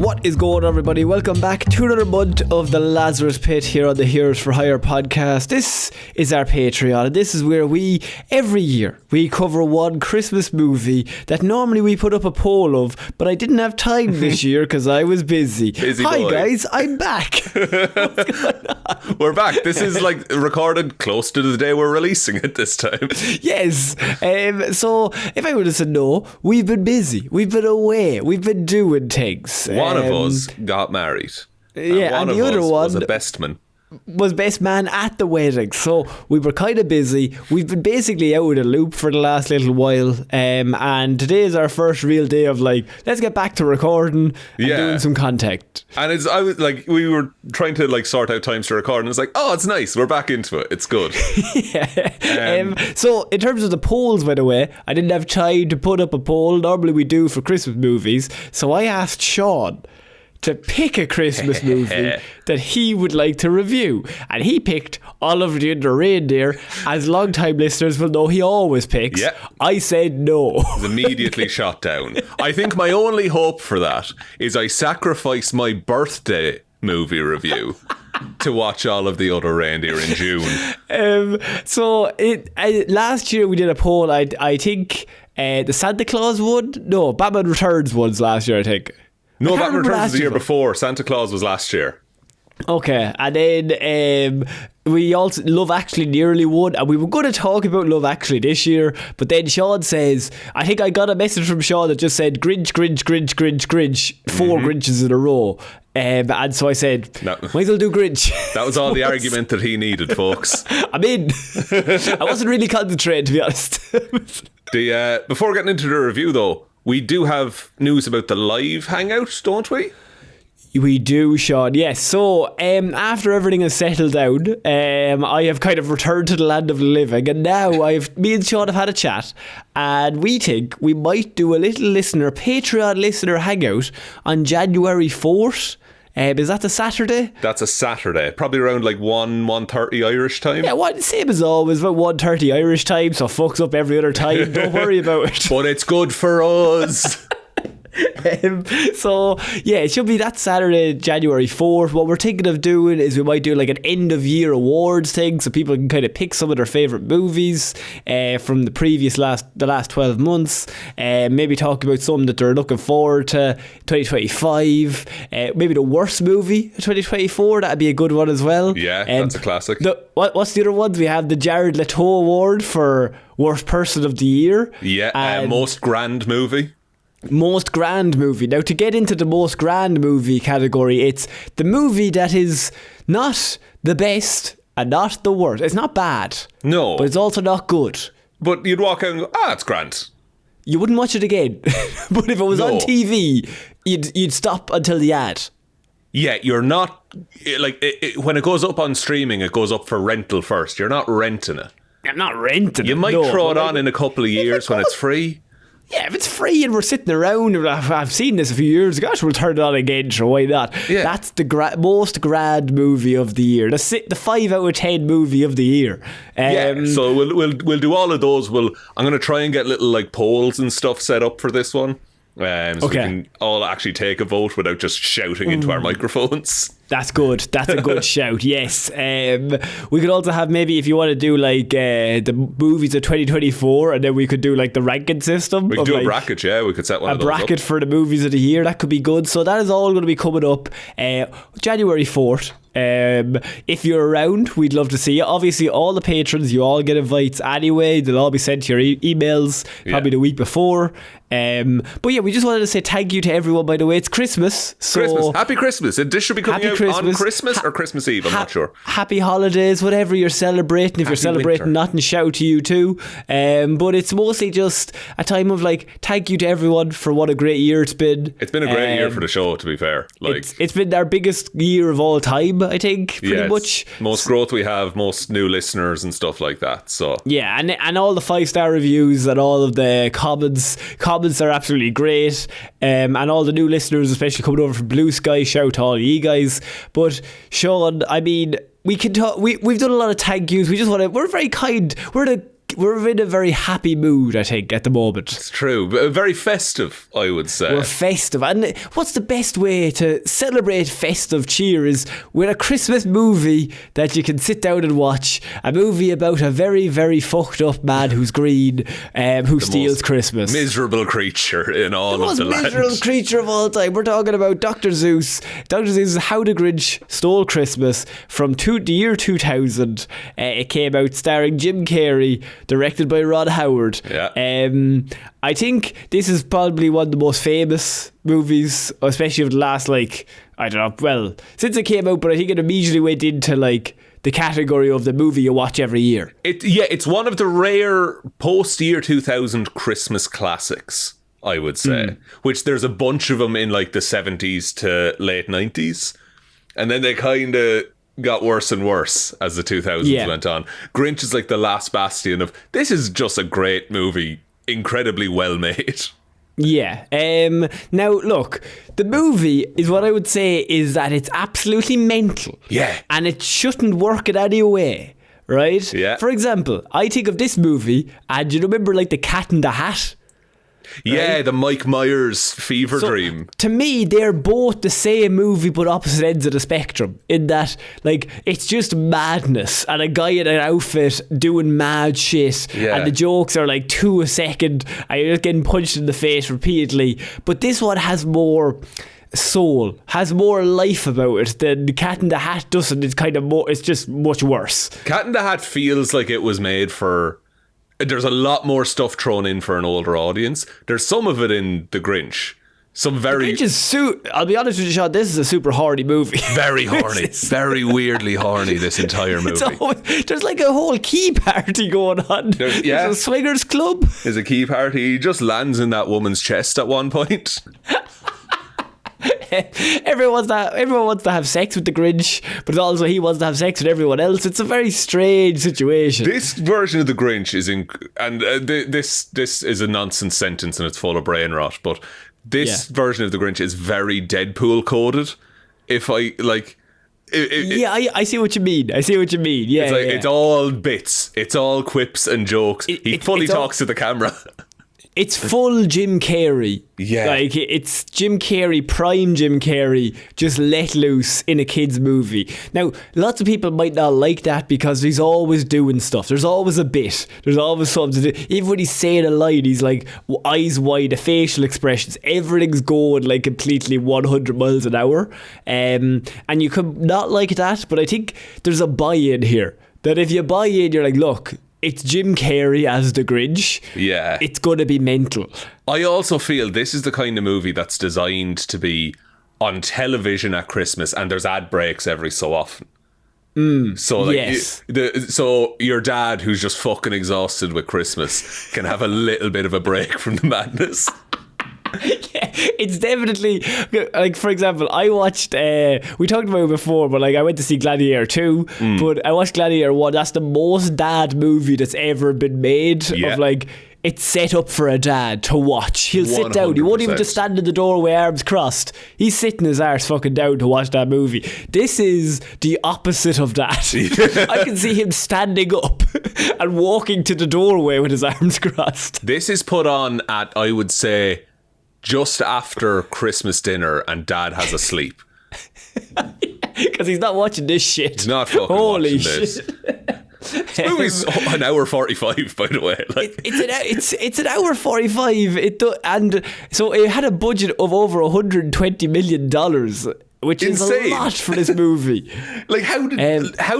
What is going on, everybody? Welcome back to another month of the Lazarus Pit here on the Heroes for Hire podcast. This is our Patreon, and this is where we, every year, we cover one Christmas movie that normally we put up a poll of, but I didn't have time this year because I was busy. Hi boy. Guys, I'm back. What's going on? We're back. This is like recorded close to the day we're releasing it this time. Yes. So if I would have said no, we've been busy. We've been away. We've been doing things. One of us got married. And the other one was a best man. Was best man at the wedding. So we were kind of busy. We've been basically out of the loop for the last little while, and today is our first real day of like, let's get back to recording and doing some content. And we were trying to like sort out times to record, and it's like, oh, it's nice, we're back into it, it's good. So in terms of the polls, by the way, I didn't have time to put up a poll. Normally we do for Christmas movies, so I asked Shaun to pick a Christmas movie that he would like to review, and he picked Oliver and the Reindeer. As long-time listeners will know, he always picks. I said no. Was immediately shot down. I think my only hope for that is I sacrifice my birthday movie review to watch all of the other Reindeer in June. Last year we did a poll. I think the Santa Claus one. No, Batman Returns one's last year, I think. No, Batman Returns was the year before. Santa Claus was last year. Okay, and then we also Love Actually nearly won, and we were going to talk about Love Actually this year, but then Shaun says, I think I got a message from Shaun that just said Grinch, Grinch, Grinch, Grinch, Grinch, 4 Grinches in a row. And so I said, might as well do Grinch. That was all the argument that he needed, folks. I mean, I wasn't really concentrating, to be honest. Before getting into the review, though, we do have news about the live hangout, don't we? We do, Shaun. Yes. So after everything has settled down, I have kind of returned to the land of the living, and now me and Shaun have had a chat, and we think we might do a little Patreon listener hangout on January 4th. Is that a Saturday? That's a Saturday. Probably around like 1:30 Irish time. Yeah, same as always, about 1:30 Irish time, so fucks up every other time. Don't worry about it. But it's good for us. So yeah, it should be that Saturday, January 4th. What we're thinking of doing is we might do like an end of year awards thing, so people can kind of pick some of their favourite movies from the last 12 months. Maybe talk about something that they're looking forward to 2025. Maybe the worst movie of 2024. That'd be a good one as well. Yeah, that's a classic. What's the other ones? We have the Jared Leto Award for worst person of the year. Yeah, most grand movie. Most grand movie. Now, to get into the most grand movie category, it's the movie that is not the best and not the worst. It's not bad. No. But it's also not good. But you'd walk out and go, it's grand. You wouldn't watch it again. But if it was on TV, you'd stop until the ad. Yeah, you're not... when it goes up on streaming, it goes up for rental first. You're not renting it. I'm not renting it. You might throw it on in a couple of years when it's free. Yeah, if it's free and we're sitting around, I've seen this a few years ago, we'll turn it on again, so why not? Yeah. That's the most grand movie of the year. The 5 out of 10 movie of the year. So we'll do all of those. I'm going to try and get little like polls and stuff set up for this one. So we can all actually take a vote without just shouting into our microphones. That's good. That's a good shout. Yes. We could also have, maybe if you want to do like the movies of 2024, and then we could do like the ranking system. We could do a bracket. Yeah, we could set one of those up. A bracket for the movies of the year. That could be good. So that is all going to be coming up January 4th. If you're around, we'd love to see you. Obviously, all the patrons, you all get invites anyway. They'll all be sent to your emails probably the week before. But yeah, we just wanted to say thank you to everyone. By the way, it's Christmas. So Happy Christmas. This should be coming out on Christmas or Christmas Eve. I'm not sure. Happy holidays, whatever you're celebrating. If you're celebrating nothing, shout to you too. But it's mostly just a time of like thank you to everyone for what a great year it's been. It's been a great year for the show, to be fair. It's been our biggest year of all time, I think, pretty much. Most growth we have, most new listeners and stuff like that. So yeah, and all the 5-star reviews and all of the comments are absolutely great. And all the new listeners, especially coming over from Blue Sky, shout to all you guys. But Shaun, I mean, we can talk. We've done a lot of thank yous. We just want to. We're very kind. we're in a very happy mood, I think, at the moment. It's true. Very festive, I would say. We're festive. And what's the best way to celebrate festive cheer is with a Christmas movie that you can sit down and watch. A movie about a very, very fucked up man who's green, who steals Christmas. Miserable creature in all of the land. The most miserable creature of all time. We're talking about Dr. Seuss. Dr. Seuss' How the Grinch Stole Christmas from the year 2000. It came out starring Jim Carrey, directed by Ron Howard. Yeah. I think this is probably one of the most famous movies, especially of the last, like, I don't know, well, since it came out, but I think it immediately went into, like, the category of the movie you watch every year. It's one of the rare post-year 2000 Christmas classics, I would say, which there's a bunch of them in, like, the 70s to late 90s. And then they kind of got worse and worse as the 2000s went on. Grinch is like the last bastion of, this is just a great movie, incredibly well made. Yeah. Now, look, the movie is what I would say is that it's absolutely mental. Yeah. And it shouldn't work in any way, right? Yeah. For example, I think of this movie, and you remember, like, the Cat in the Hat? Yeah, right? the Mike Myers fever dream. To me, they're both the same movie but opposite ends of the spectrum, in that, like, it's just madness and a guy in an outfit doing mad shit, and the jokes are like 2 a second and you're just getting punched in the face repeatedly. But this one has more soul, has more life about it than Cat in the Hat doesn't. It's kind of more, it's just much worse. Cat in the Hat feels like it was made for, there's a lot more stuff thrown in for an older audience. There's some of it in The Grinch. Some very... The Grinch is I'll be honest with you, Sean, this is a super horny movie. Very horny. Very weirdly horny, this entire movie. There's like a whole key party going on. There's a swingers club. There's a key party. He just lands in that woman's chest at one point. Everyone wants to have sex with the Grinch, but also he wants to have sex with everyone else. It's a very strange situation. This version of the Grinch is this is a nonsense sentence and it's full of brain rot, but this version of the Grinch is very Deadpool coded. If I like I see what you mean. Yeah, it's all bits. It's all quips and jokes. He fully talks to the camera. It's full Jim Carrey. Yeah. Like, it's Jim Carrey, prime Jim Carrey, just let loose in a kid's movie. Now, lots of people might not like that because he's always doing stuff. There's always a bit. There's always something to do. Even when he's saying a line, he's like, eyes wide, the facial expressions, everything's going like completely 100 miles an hour. And you could not like that, but I think there's a buy-in here. That if you buy in, you're like, look, it's Jim Carrey as the Grinch. Yeah. It's going to be mental. I also feel this is the kind of movie that's designed to be on television at Christmas, and there's ad breaks every so often. So like, so your dad, who's just fucking exhausted with Christmas, can have a little bit of a break from the madness. Yeah, it's definitely, like, for example, I watched we talked about it before, but like I went to see Gladiator 2, but I watched Gladiator 1. That's the most dad movie that's ever been made. Of like, it's set up for a dad to watch. He'll sit down. He won't even just stand in the doorway, arms crossed. He's sitting his arse fucking down to watch that movie. This is the opposite of that. I can see him standing up and walking to the doorway with his arms crossed. This is put on at, I would say, just after Christmas dinner and dad has a sleep. Because he's not watching this shit. He's not fucking Holy watching this. This movie's an hour 45, by the way. Like, it's an hour 45. And so it had a budget of over $120 million, which insane. Is a lot for this movie. Like, how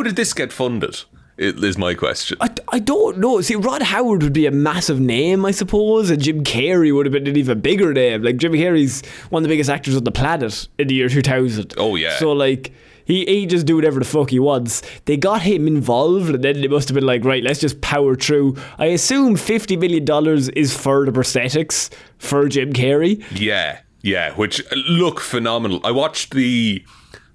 did this get funded? Is my question. I don't know. See, Ron Howard would be a massive name, I suppose, and Jim Carrey would have been an even bigger name. Like, Jim Carrey's one of the biggest actors on the planet in the year 2000. Oh, yeah. So, like, he just do whatever the fuck he wants. They got him involved, and then they must have been like, right, let's just power through. I assume $50 million is for the prosthetics for Jim Carrey. Yeah, which look phenomenal. I watched the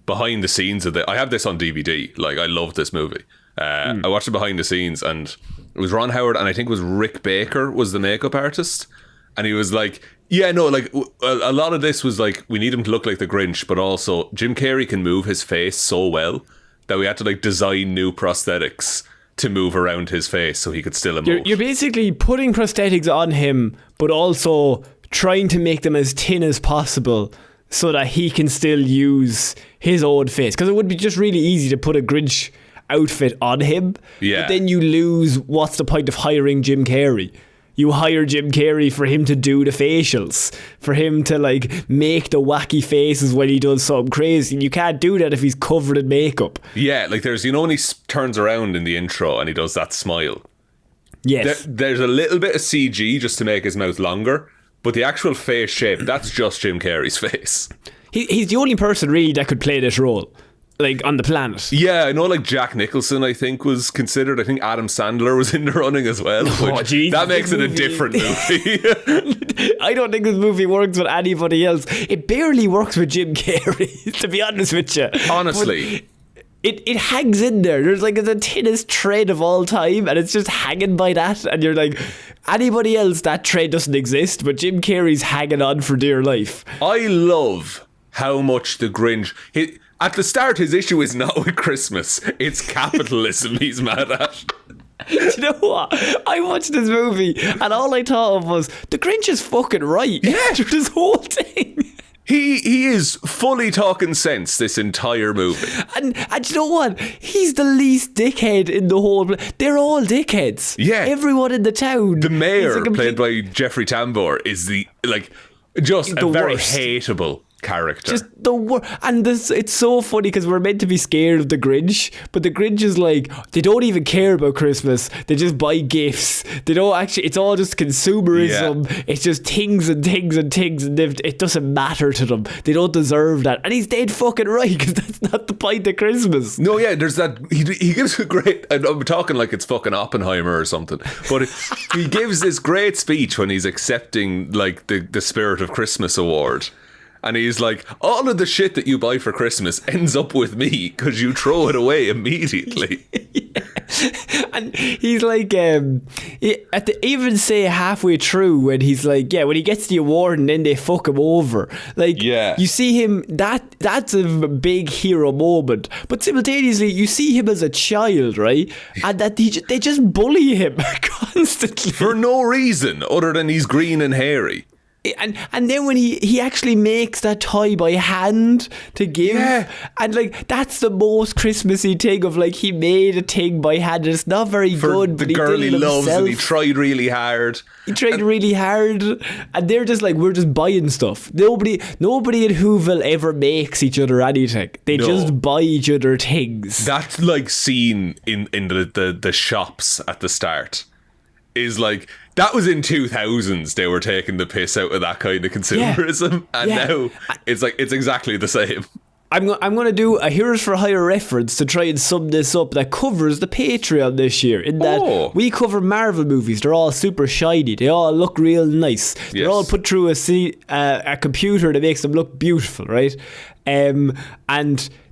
behind the scenes of I have this on DVD. Like, I love this movie. I watched it behind the scenes, and it was Ron Howard, and I think it was Rick Baker was the makeup artist, and he was like, yeah, no, like, a lot of this was like, we need him to look like the Grinch, but also Jim Carrey can move his face so well that we had to like design new prosthetics to move around his face so he could still emote. You're basically putting prosthetics on him, but also trying to make them as thin as possible so that he can still use his own face. Because it would be just really easy to put a Grinch outfit on him. Yeah. But then you lose, what's the point of hiring Jim Carrey? You hire Jim Carrey for him to do the facials, for him to like make the wacky faces when he does something crazy. And you can't do that if he's covered in makeup. Yeah, like there's, you know, when he turns around in the intro and he does that smile. Yes. There's a little bit of CG just to make his mouth longer, but the actual face shape, that's just Jim Carrey's face. He's the only person really that could play this role, like, on the planet. Yeah, I know, like Jack Nicholson, I think, was considered. I think Adam Sandler was in the running as well. Jesus, that makes it a different movie. I don't think this movie works with anybody else. It barely works with Jim Carrey, to be honest with you. Honestly. It hangs in there. There's like the thinnest thread of all time, and it's just hanging by that. And you're like, anybody else, that thread doesn't exist, but Jim Carrey's hanging on for dear life. I love how much the Grinch... At the start, his issue is not with Christmas. It's capitalism he's mad at. You know what? I watched this movie and all I thought of was, the Grinch is fucking right. Yeah. Through this whole thing. He is fully talking sense this entire movie. And you know what? He's the least dickhead in the whole... They're all dickheads. Yeah. Everyone in the town. The mayor, is a played by Jeffrey Tambor, is just a very hateable character. Just the worst. And it's so funny because we're meant to be scared of the Grinch, but the Grinch is like, they don't even care about Christmas. They just buy gifts. They don't actually, it's all just consumerism. Yeah. It's just things and things and things, and it doesn't matter to them. They don't deserve that. And he's dead fucking right, because that's not the point of Christmas. No, yeah, there's that. He gives a great, I'm talking like it's fucking Oppenheimer or something, but he gives this great speech when he's accepting like the Spirit of Christmas award. And he's like, all of the shit that you buy for Christmas ends up with me because you throw it away immediately. Yeah. And he's like, even say halfway through when he's like, when he gets the award and then they fuck him over. Like, you see him, that's a big hero moment. But simultaneously, you see him as a child, right? And that they just bully him constantly. For no reason other than he's green and hairy. And then when he actually makes that toy by hand to give, and like that's the most Christmassy thing of like he made a thing by hand and it's not very good, but the girl he loves himself. And he tried really hard. And they're just like, we're just buying stuff. Nobody in Whoville ever makes each other anything. They just buy each other things. That like scene in the shops at the start is like, that was in 2000s. They were taking the piss out of that kind of consumerism, and now it's like it's exactly the same. I'm going to do a Heroes for Hire reference to try and sum this up that covers the Patreon this year. In that we cover Marvel movies. They're all super shiny. They all look real nice. They're all put through a computer that makes them look beautiful, right? And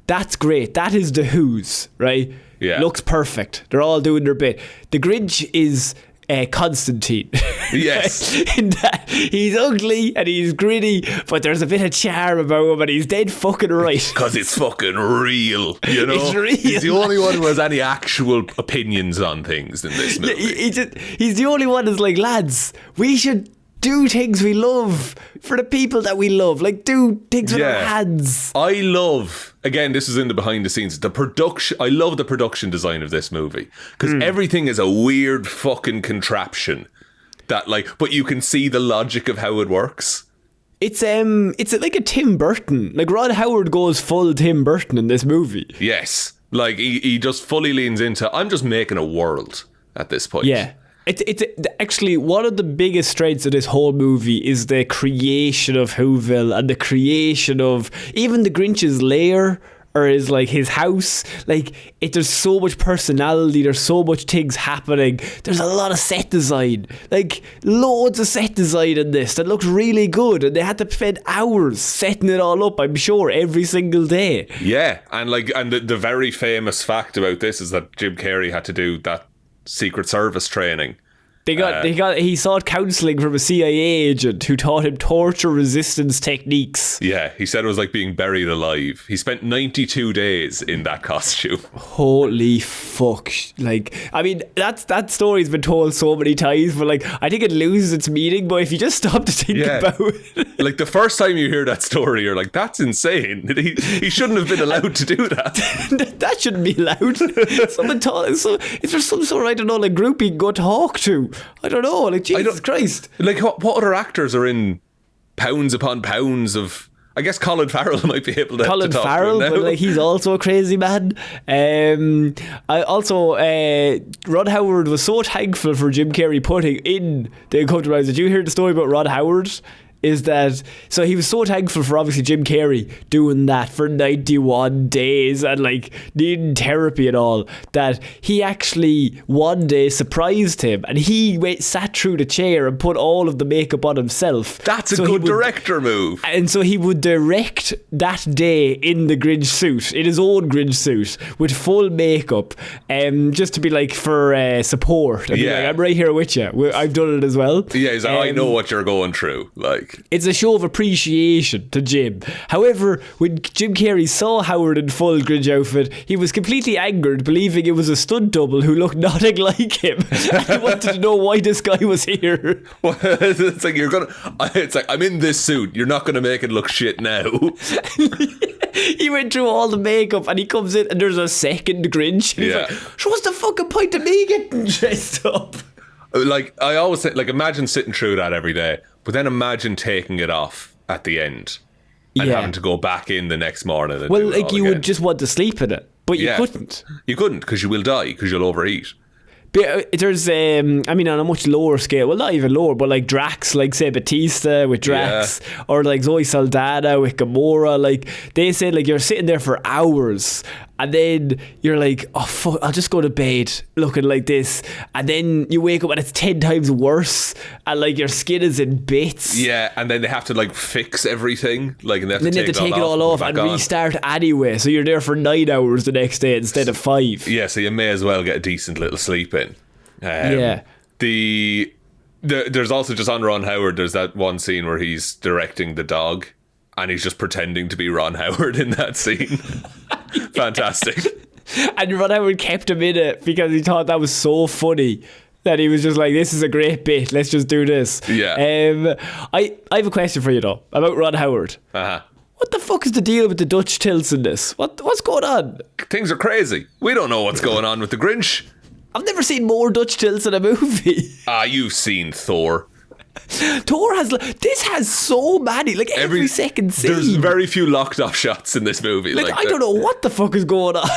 that's great. That is the Who's, right? Yeah. Looks perfect. They're all doing their bit. The Grinch is... Constantine. Yes. In that he's ugly and he's gritty, but there's a bit of charm about him and he's dead fucking right. Because it's fucking real, you know? It's real. He's the only one who has any actual opinions on things in this movie. He's the only one who's like, lads, we should do things we love for the people that we love. Like, do things with our hands. I love, again, this is in the behind the scenes, the production. I love the production design of this movie because everything is a weird fucking contraption that like, but you can see the logic of how it works. It's like a Tim Burton. Like Ron Howard goes full Tim Burton in this movie. Yes. Like he just fully leans into, I'm just making a world at this point. Yeah. It's actually one of the biggest strengths of this whole movie is the creation of Whoville and the creation of even the Grinch's lair or is like his house. Like there's so much personality. There's so much things happening. There's a lot of set design, like loads of set design in this that looks really good. And they had to spend hours setting it all up, I'm sure, every single day. Yeah, and the very famous fact about this is that Jim Carrey had to do that Secret Service training. He sought counselling from a CIA agent who taught him torture resistance techniques. Yeah, he said it was like being buried alive. He spent 92 days in that costume. Holy fuck. Like, I mean, that story's been told so many times, but like, I think it loses its meaning, but if you just stop to think about it. Like, the first time you hear that story, you're like, that's insane. He shouldn't have been allowed to do that. That shouldn't be allowed. Is there some sort of, I don't know, like, group you can go talk to? I don't know, like, Jesus Christ. Like, what other actors are in pounds upon pounds of... I guess Colin Farrell might be able to talk to him now. But like, he's also a crazy man. Ron Howard was so thankful for Jim Carrey putting in the Uncomfortable. Did you hear the story about Ron Howard? Is that so? He was so thankful for obviously Jim Carrey doing that for 91 days and like needing therapy and all, that he actually one day surprised him and he sat through the chair and put all of the makeup on himself. That's a good director move. And so he would direct that day in the Grinch suit, in his own Grinch suit, with full makeup, just to be like for support. And be like, I'm right here with you. I've done it as well. Yeah, he's like, I know what you're going through. Like. It's a show of appreciation to Jim. However, when Jim Carrey saw Howard in full Grinch outfit, he was completely angered, believing it was a stunt double who looked nothing like him. And he wanted to know why this guy was here. Well, it's like, I'm in this suit. You're not going to make it look shit now. He went through all the makeup and he comes in and there's a second Grinch. And he's like, so what's the fucking point of me getting dressed up? Like, I always say, like, imagine sitting through that every day, but then imagine taking it off at the end and having to go back in the next morning. And well, like, you would just want to sleep in it, but you couldn't. You couldn't, because you will die, because you'll overeat. But there's, I mean, on a much lower scale, well, not even lower, but like Drax, like say Batista with Drax, or like Zoe Saldana with Gamora, like they say like you're sitting there for hours and then you're like, oh fuck, I'll just go to bed looking like this, and then you wake up and it's 10 times worse and like your skin is in bits. Yeah, and then they have to like fix everything, like, and they have to take it all off and restart anyway, so you're there for 9 hours the next day instead of 5. Yeah, so you may as well get a decent little sleep in. There's also, just on Ron Howard, there's that one scene where he's directing the dog and he's just pretending to be Ron Howard in that scene. Fantastic. And Ron Howard kept him in it because he thought that was so funny that he was just like, this is a great bit, let's just do this. I have a question for you though about Ron Howard. What the fuck is the deal with the Dutch tilts in this? What's going on? Things are crazy. We don't know what's going on with the Grinch. I've never seen more Dutch tilts in a movie. You've seen Thor. Thor has so many, like every second scene. There's very few locked off shots in this movie. Like I don't know what the fuck is going on.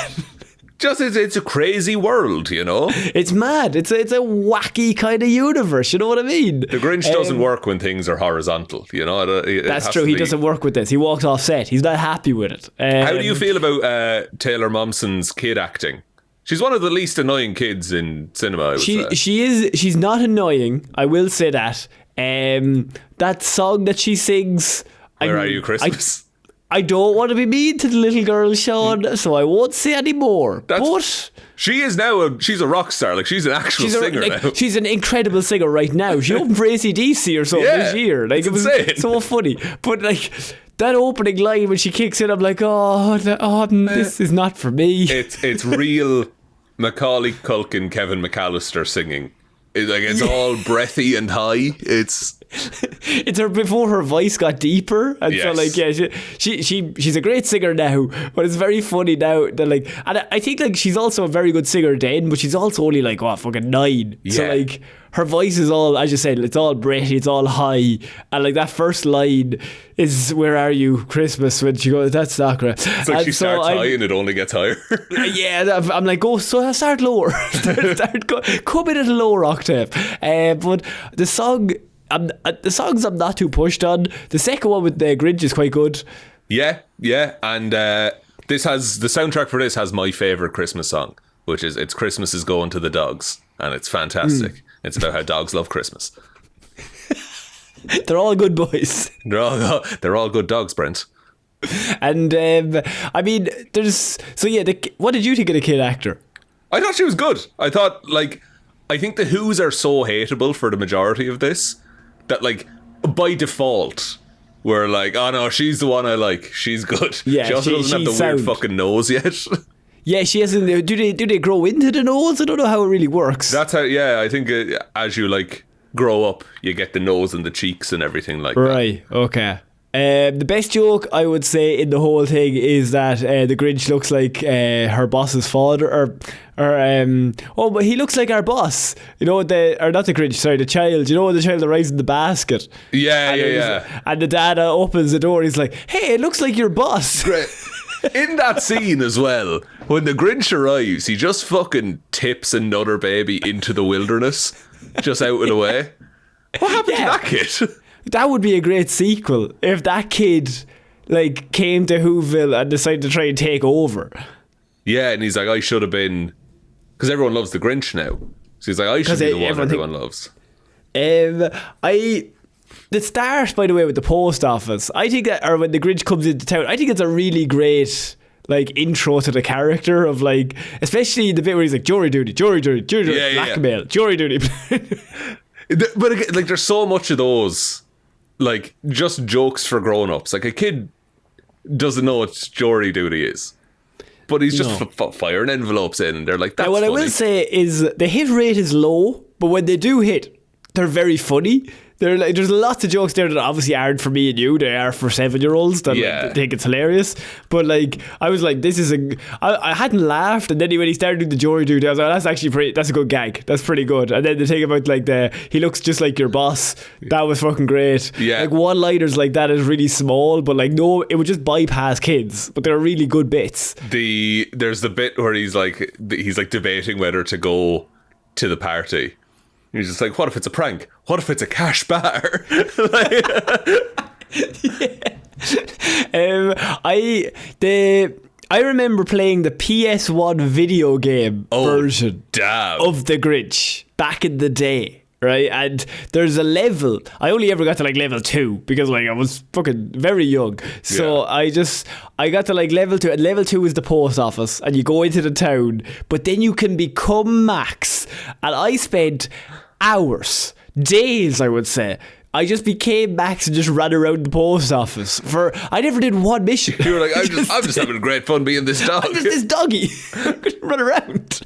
Just it's a crazy world, you know. It's mad. It's a wacky kind of universe. You know what I mean? The Grinch doesn't work when things are horizontal. You know. That's true. He doesn't work with this. He walks off set. He's not happy with it. How do you feel about Taylor Momsen's kid acting? She's one of the least annoying kids in cinema, I would say. She's not annoying, I will say that. That song that she sings, Where Are You Christmas? I don't want to be mean to the little girl, Shaun, so I won't say any more. But she is now she's a rock star. Like, she's an actual singer now. She's an incredible singer right now. She opened for AC/DC or something this year. Like, it was insane. So funny. But like, that opening line when she kicks in, I'm like, this is not for me. It's real Macaulay Culkin, Kevin McAllister singing. It's all breathy and high. It's her before her voice got deeper, and so like she's a great singer now, but it's very funny now that like, and I think like she's also a very good singer then, but she's also only like fucking 9. So like her voice is all, as you said, it's all breathy, it's all high, and like that first line is "Where are you, Christmas?" when she goes, that's not great. It's like she starts high and it only gets higher. I'm like, start lower, come in at a lower octave. But the songs I'm not too pushed on. The second one with the Grinch is quite good. Yeah, and this has the soundtrack for this has my favourite Christmas song, which is "It's Christmas is Going to the Dogs," and it's fantastic. It's about how dogs love Christmas. They're all good boys. They're all good dogs, Brent. And I mean, what did you think of the kid actor? I thought she was good. I thought I think the Who's are so hateable for the majority of this that, like, by default, we're like, oh no, she's the one I like. She's good. Yeah, she also doesn't have the weird fucking nose yet. Yeah, she hasn't. Do they grow into the nose? I don't know how it really works. That's how. Yeah, I think as you like grow up, you get the nose and the cheeks and everything like that. Right. Okay. The best joke I would say in the whole thing is that the Grinch looks like her boss's father, but he looks like our boss. You know, not the Grinch, sorry, the child. You know, the child that rides in the basket. Yeah. And the dad opens the door. He's like, "Hey, it looks like your boss." Great. In that scene as well, when the Grinch arrives, he just fucking tips another baby into the wilderness, just out of the way. What happened to that kid? That would be a great sequel if that kid like came to Whoville and decided to try and take over. Yeah, and he's like, I should have been, because everyone loves the Grinch now. So he's like, I should be the one everyone loves. The start, by the way, with the post office, I think that, or when the Grinch comes into town, I think it's a really great like intro to the character of like, especially the bit where he's like jury duty, blackmail, jury duty. But again, like, there's so much of those, like, just jokes for grown-ups. Like, a kid doesn't know what jury duty is, but he's just firing envelopes in, and they're like, that's what funny. I will say is the hit rate is low, but when they do hit, they're very funny. They're like, there's lots of jokes there that obviously aren't for me and you. They are for 7-year-olds that like, think it's hilarious. But like, I was like, I hadn't laughed, and then when he started doing the jury duty, I was like, that's actually that's a good gag. That's pretty good. And then the thing about like he looks just like your boss. That was fucking great. Yeah. Like one-liners like that is really small, but like no, it would just bypass kids. But they're really good bits. There's the bit where he's like debating whether to go to the party. He's just like, what if it's a prank? What if it's a cash bar? I remember playing the PS1 video game version of the Grinch back in the day. Right, and there's a level. I only ever got to like level 2 because like I was fucking very young. So I got to like level 2, and level 2 is the post office, and you go into the town, but then you can become Max. And I spent hours, days, I would say. I just became Max and just ran around the post office I never did one mission. You were like, I'm just having great fun being this dog. I'm just this doggy. I'm gonna run around.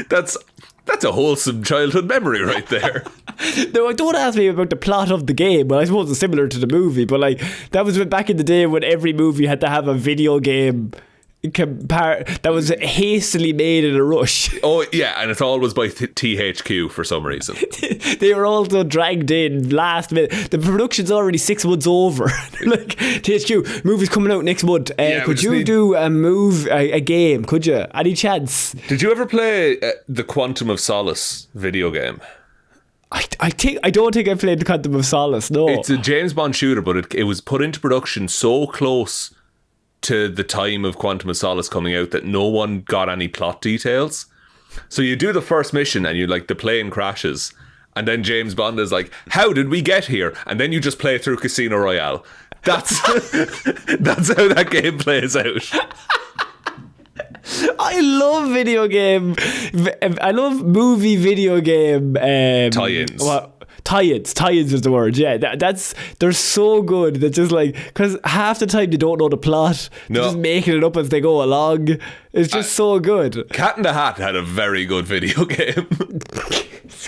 That's a wholesome childhood memory right there. No, don't ask me about the plot of the game. Well, I suppose it's similar to the movie, but like that was back in the day when every movie had to have a video game that was hastily made in a rush. Oh yeah, and it always by THQ for some reason. They were also dragged in last minute. The production's already 6 months over. Like, THQ, movie's coming out next month. Could you do a game? Could you? Any chance? Did you ever play the Quantum of Solace video game? I don't think I played the Quantum of Solace. No, it's a James Bond shooter, but it was put into production so close to the time of Quantum of Solace coming out that no one got any plot details. So you do the first mission and the plane crashes, and then James Bond is like, how did we get here? And then you just play through Casino Royale. That's how that game plays out. I love video game. I love movie video game tie-ins. Tie-ins is the word. Yeah, they're so good. They're just like, because half the time they don't know the plot. They're just making it up as they go along. It's just so good. Cat in the Hat had a very good video game.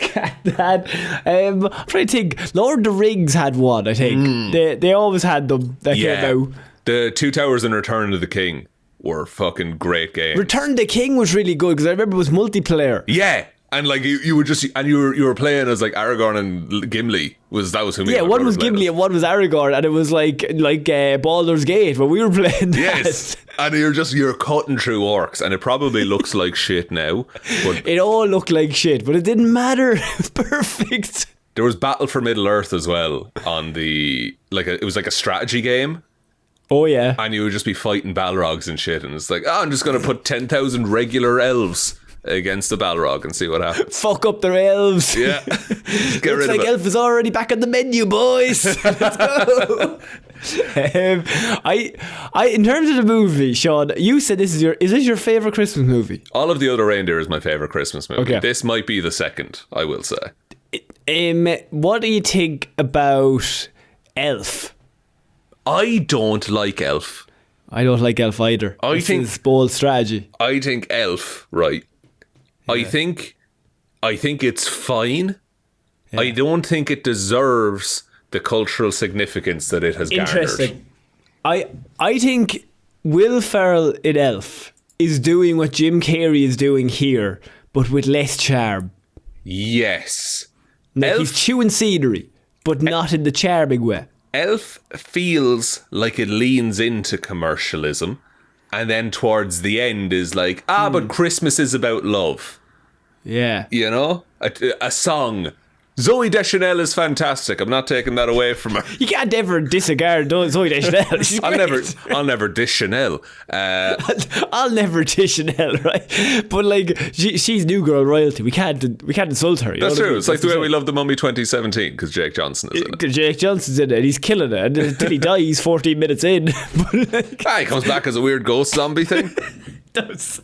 Cat in the Hat. I'm trying to think. Lord of the Rings had one, I think. They always had them that came out. The Two Towers and Return of the King were fucking great games. Return of the King was really good because I remember it was multiplayer. Yeah. And like you were just, and you were playing as like Aragorn and Gimli. That was who me. Yeah, one was Gimli and one was Aragorn, and it was like Baldur's Gate when we were playing that. Yes, and you're cutting through orcs, and it probably looks like shit now. But it all looked like shit, but it didn't matter. It was perfect. There was Battle for Middle Earth as well on it was like a strategy game. Oh yeah, and you would just be fighting Balrogs and shit, and it's like, I'm just gonna put 10,000 regular elves against the Balrog and see what happens. Fuck up their elves. Yeah. Looks like elf is already back on the menu, boys. Let's go. In terms of the movie, Shaun, you said is this your favourite Christmas movie? All of the Other Reindeer is my favourite Christmas movie. Okay. This might be the second, I will say. What do you think about Elf? I don't like Elf. I don't like Elf either. This is bold strategy. I think Elf, right? Yeah. I think it's fine. Yeah. I don't think it deserves the cultural significance that it has garnered. Interesting. I think Will Ferrell in Elf is doing what Jim Carrey is doing here, but with less charm. Yes. Like he's chewing scenery, but not in the charming way. Elf feels like it leans into commercialism, and then towards the end is like, but Christmas is about love. Yeah. You know? A song. Zooey Deschanel is fantastic. I'm not taking that away from her. You can't ever disregard Zooey Deschanel. I'll never dish Chanel. I'll never dish Chanel, right? But like, she's new girl royalty. We can't insult her. That's true. It's like the way we love The Mummy 2017 because Jake Johnson is in it. Jake Johnson's in it. And he's killing it. And until he dies 14 minutes in. But like, he comes back as a weird ghost zombie thing. Does.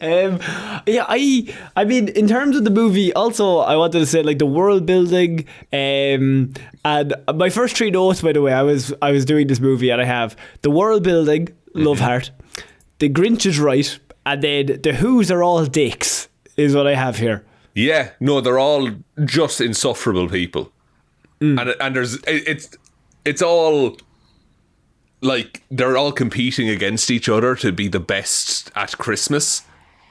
I mean, in terms of the movie, also I wanted to say like the world building, and my first 3 notes, by the way, I was doing this movie, and I have the world building, love heart, the Grinch is right, and then the Who's are all dicks is what I have here. Yeah, no, they're all just insufferable people, and there's it's all. Like, they're all competing against each other to be the best at Christmas.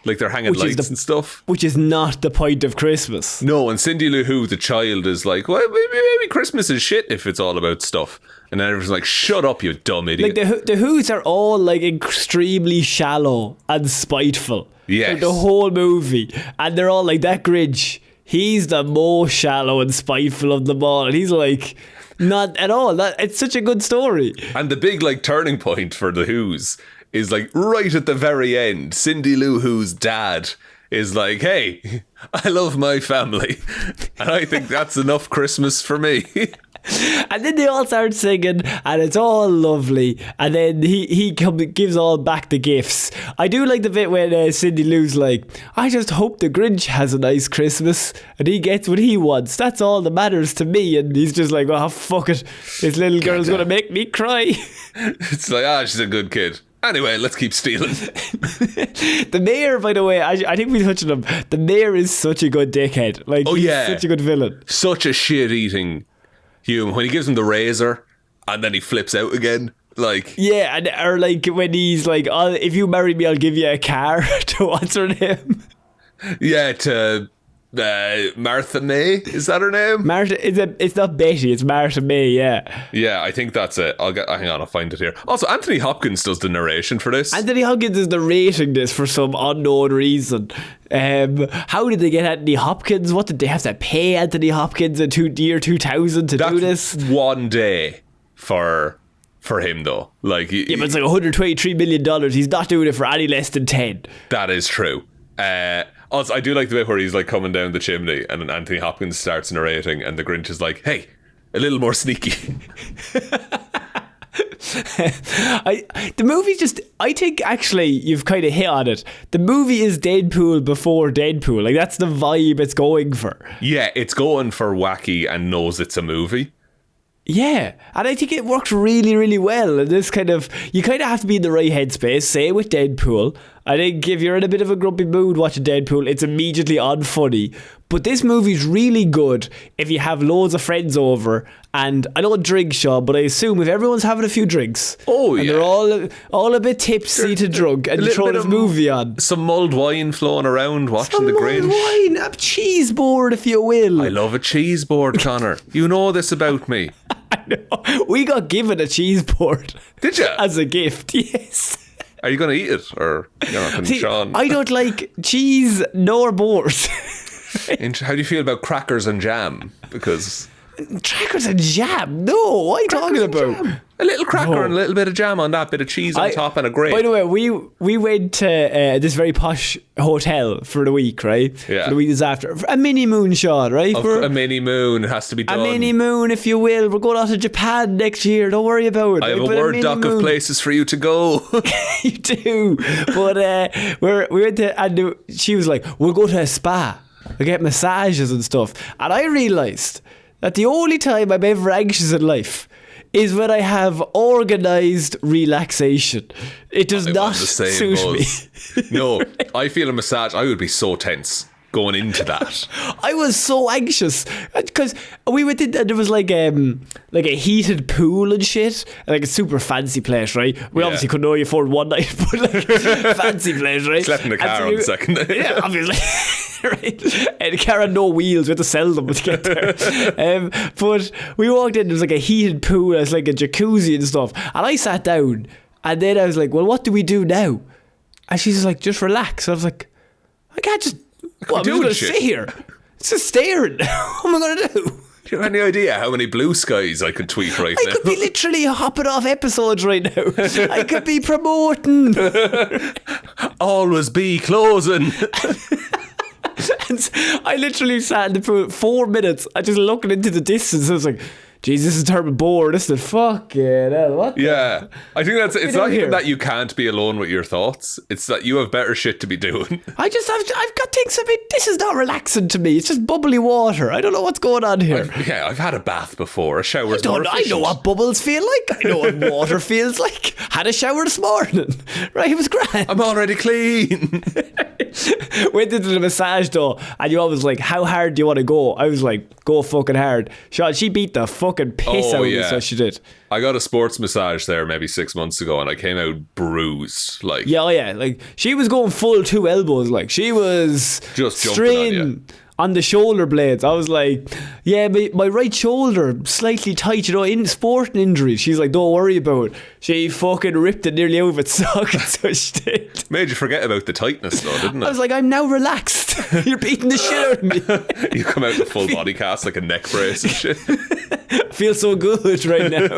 Like, they're hanging lights and stuff. Which is not the point of Christmas. No, and Cindy Lou Who, the child, is like, well, maybe Christmas is shit if it's all about stuff. And then everyone's like, shut up, you dumb idiot. Like, the Who's are all, like, extremely shallow and spiteful. Yes. Like, the whole movie. And they're all like, that Grinch, he's the most shallow and spiteful of them all. And he's like... Not at all. It's such a good story. And the big like turning point for the Who's is like right at the very end. Cindy Lou Who's dad is like, hey, I love my family. And I think that's enough Christmas for me. And then they all start singing, and it's all lovely. And then he gives all back the gifts. I do like the bit when Cindy Lou's like, I just hope the Grinch has a nice Christmas and he gets what he wants. That's all that matters to me. And he's just like, oh, fuck it. This little girl's going to make me cry. It's like, she's a good kid. Anyway, let's keep stealing. The mayor, by the way, I think we touched on him. The mayor is such a good dickhead. Like, he's such a good villain. Such a shit-eating human. When he gives him the razor and then he flips out again, like, yeah, or like when he's like, oh, if you marry me, I'll give you a car. To what's her name? Yeah, to Martha May, is that her name? Martha, it's not Betty, it's Martha May. Yeah, I think that's it. Hang on, I'll find it here. Also, Anthony Hopkins does the narration for this. Anthony Hopkins is narrating this for some unknown reason. How did they get Anthony Hopkins? What did they have to pay Anthony Hopkins in year 2000 to do this? One day for him though. Like, yeah, but it's like $123 million. He's not doing it for any less than 10. That is true. Also, I do like the bit where he's like coming down the chimney and then Anthony Hopkins starts narrating and the Grinch is like, hey, a little more sneaky. The movie just, I think actually you've kind of hit on it. The movie is Deadpool before Deadpool. Like, that's the vibe it's going for. Yeah, it's going for wacky and knows it's a movie. Yeah, and I think it works really, really well. And this kind of, you kind of have to be in the right headspace. Say with Deadpool, I think if you're in a bit of a grumpy mood watching Deadpool, it's immediately unfunny. But this movie's really good if you have loads of friends over. And I don't drink, Shaun, but I assume if everyone's having a few drinks, and they're all a bit tipsy to drunk, and you throw this movie on, some mulled wine flowing around, watching the Grinch. Mulled wine, a cheese board, if you will. I love a cheese board, Connor. You know this about me. I know. We got given a cheese board. Did you? As a gift, yes. Are you going to eat it? Or you're not going to, Shaun? I don't like cheese nor boards. How do you feel about crackers and jam? Because Crackers and jam? No, what are you talking about? Jam. A little cracker and a little bit of jam on that, bit of cheese on top and a grape. By the way, we went to this very posh hotel for the week, right? Yeah. For the week is after. A mini moon, Shaun, right? A mini moon has to be done. A mini moon, if you will. We're going out to Japan next year. Don't worry about it. I have a word doc of places for you to go. You do. But we went to, and she was like, we'll go to a spa. We'll get massages and stuff. And I realised that the only time I'm ever anxious in life is when I have organised relaxation. It does not suit me. No, I feel a massage. I would be so tense going into that. I was so anxious because we went in and there was like a heated pool and shit, like a super fancy place, right? We obviously couldn't only afford one night, but like fancy place, right? Slept in the car on the second day. Yeah, obviously. Right? And the car had no wheels, we had to sell them to get there. But we walked in, there was like a heated pool, it's like a jacuzzi and stuff, and I sat down and then I was like, well, what do we do now? And she's just like, just relax. So I was like, I can't just I'm just going to sit here. It's just staring. What am I going to do? Do you have any idea how many blue skies I could tweet right now? I could be literally hopping off episodes right now. I could be promoting. Always be closing. And I literally sat in the pool 4 minutes. I just looking into the distance. I was like, geez, this is terrible bored. This is fucking hell. What? Yeah. I think it's not even that you can't be alone with your thoughts. It's that you have better shit to be doing. I've got things a bit, this is not relaxing to me. It's just bubbly water. I don't know what's going on here. I've had a bath before. A shower's I know what bubbles feel like. I know what water feels like. Had a shower this morning. Right, it was grand. I'm already clean. Went into the massage though, and you always like, how hard do you want to go? I was like, go fucking hard. Shaun, she beat the fucking piss out of me, so she did. I got a sports massage there maybe 6 months ago, and I came out bruised. Like, like she was going full 2 elbows, like she was just straining on the shoulder blades. I was like, yeah, my right shoulder slightly tight, in sporting injuries. She's like, don't worry about it. She fucking ripped it nearly out of its socket, so she did. Made you forget about the tightness though, didn't it? I was like, I'm now relaxed. You're beating the shit out of me. You come out in a full body cast, like a neck brace and shit. I feel so good right now.